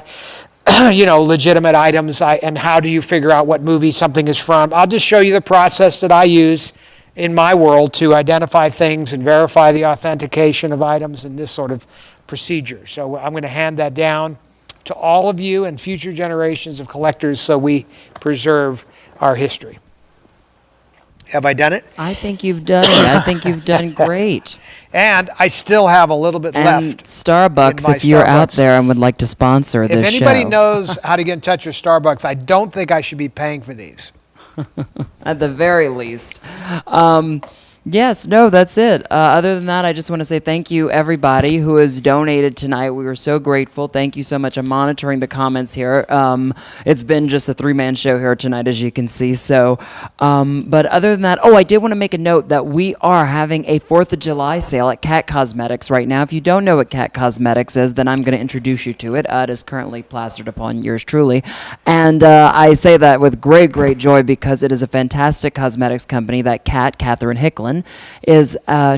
legitimate items and how do you figure out what movie something is from. I'll just show you the process that I use in my world to identify things and verify the authentication of items and this sort of procedure. So I'm going to hand that down to all of you and future generations of collectors so we preserve our history. Have I done it? I think you've done it. I think you've done great. And I still have a little bit And left. Starbucks, in my if you're out Starbucks. there and would like to sponsor this show. If anybody knows how to get in touch with Starbucks, I don't think I should be paying for these. At the very least. Yes, no, that's it. Other than that, I just want to say thank you, everybody who has donated tonight. We were so grateful. Thank you so much. I'm monitoring the comments here. It's been just a three-man show here tonight, as you can see. So, but other than that, I did want to make a note that we are having a 4th of July sale at Cat Cosmetics right now. If you don't know what Cat Cosmetics is, then I'm going to introduce you to it. It is currently plastered upon yours truly. And I say that with great, great joy because it is a fantastic cosmetics company that Catherine Hicklin,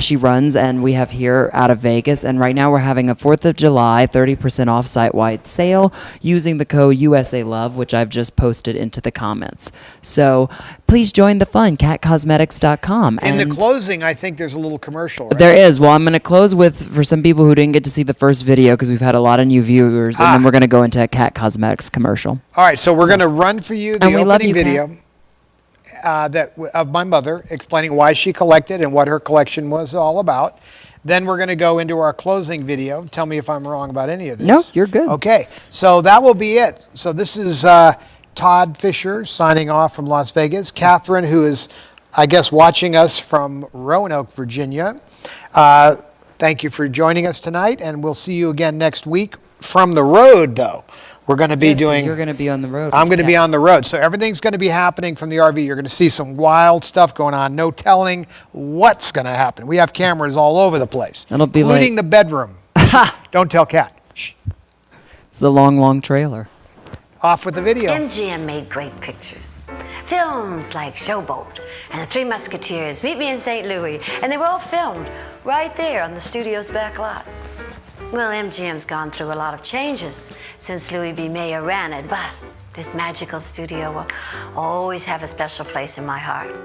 she runs, and we have here out of Vegas. And right now we're having a 4th of July 30% off site-wide sale using the code USALOVE, which I've just posted into the comments. So please join the fun, catcosmetics.com. In the closing, I think there's a little commercial, right? There is. Well, I'm going to close with, for some people who didn't get to see the first video, because we've had a lot of new viewers, and then we're going to go into a Cat Cosmetics commercial. All right, so we're going to run for you the And we love opening you, video. Of my mother explaining why she collected and what her collection was all about. Then we're going to go into our closing video. Tell me if I'm wrong about any of this. No, you're good. Okay, so that will be it. So this is Todd Fisher signing off from Las Vegas. Catherine, who is, I guess, watching us from Roanoke, Virginia. Thank you for joining us tonight, and we'll see you again next week from the road, though. We're going to be doing... You're going to be on the road. I'm going to be on the road. So everything's going to be happening from the RV. You're going to see some wild stuff going on. No telling what's going to happen. We have cameras all over the place. It'll be including the bedroom. Don't tell Kat. Shh. It's the long, long trailer. Off with the video. MGM made great pictures. Films like Showboat and The Three Musketeers, Meet Me in St. Louis, and they were all filmed right there on the studio's back lots. Well, MGM's gone through a lot of changes since Louis B. Mayer ran it, but this magical studio will always have a special place in my heart.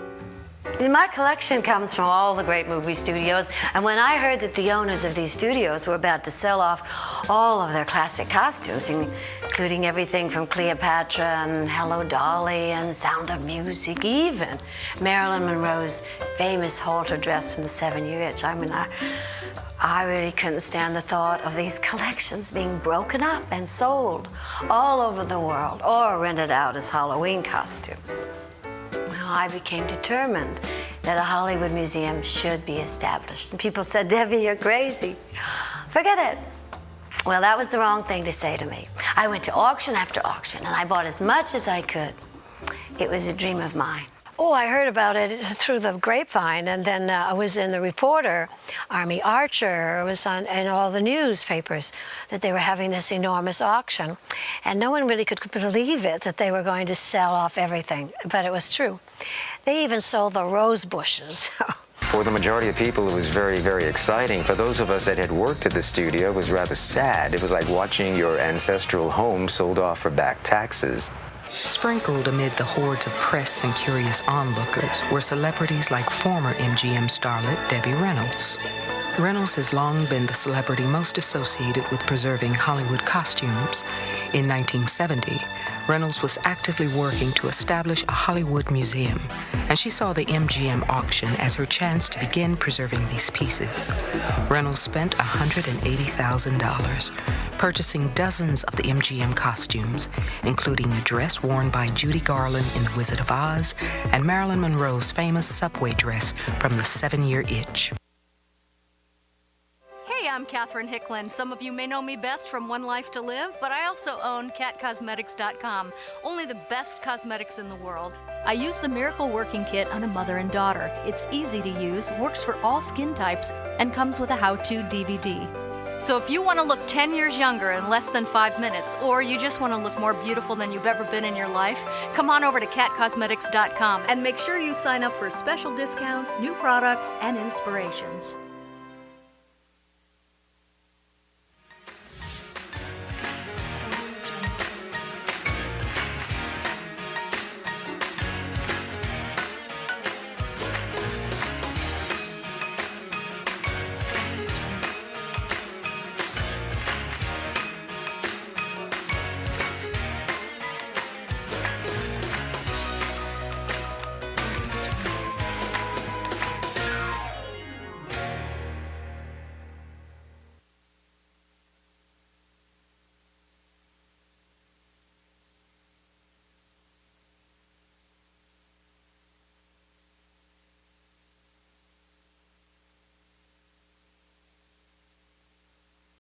My collection comes from all the great movie studios, and when I heard that the owners of these studios were about to sell off all of their classic costumes, including everything from Cleopatra and Hello Dolly and Sound of Music, even Marilyn Monroe's famous halter dress from the 7-Year Itch, I really couldn't stand the thought of these collections being broken up and sold all over the world or rented out as Halloween costumes. Well, I became determined that a Hollywood museum should be established. And people said, Debbie, you're crazy. Forget it. Well, that was the wrong thing to say to me. I went to auction after auction, and I bought as much as I could. It was a dream of mine. Oh, I heard about it through the grapevine, and then I was in the Reporter. Army Archer was in all the newspapers that they were having this enormous auction. And no one really could believe it, that they were going to sell off everything, but it was true. They even sold the rose bushes. For the majority of people, it was very, very exciting. For those of us that had worked at the studio, it was rather sad. It was like watching your ancestral home sold off for back taxes. Sprinkled amid the hordes of press and curious onlookers were celebrities like former MGM starlet Debbie Reynolds. Reynolds has long been the celebrity most associated with preserving Hollywood costumes. In 1970, Reynolds was actively working to establish a Hollywood museum, and she saw the MGM auction as her chance to begin preserving these pieces. Reynolds spent $180,000 purchasing dozens of the MGM costumes, including a dress worn by Judy Garland in The Wizard of Oz and Marilyn Monroe's famous subway dress from The 7-Year Itch. Hey, I'm Catherine Hicklin. Some of you may know me best from One Life to Live, but I also own catcosmetics.com, only the best cosmetics in the world. I use the Miracle Working Kit on a mother and daughter. It's easy to use, works for all skin types, and comes with a how-to DVD. So if you want to look 10 years younger in less than 5 minutes, or you just want to look more beautiful than you've ever been in your life, come on over to catcosmetics.com and make sure you sign up for special discounts, new products, and inspirations.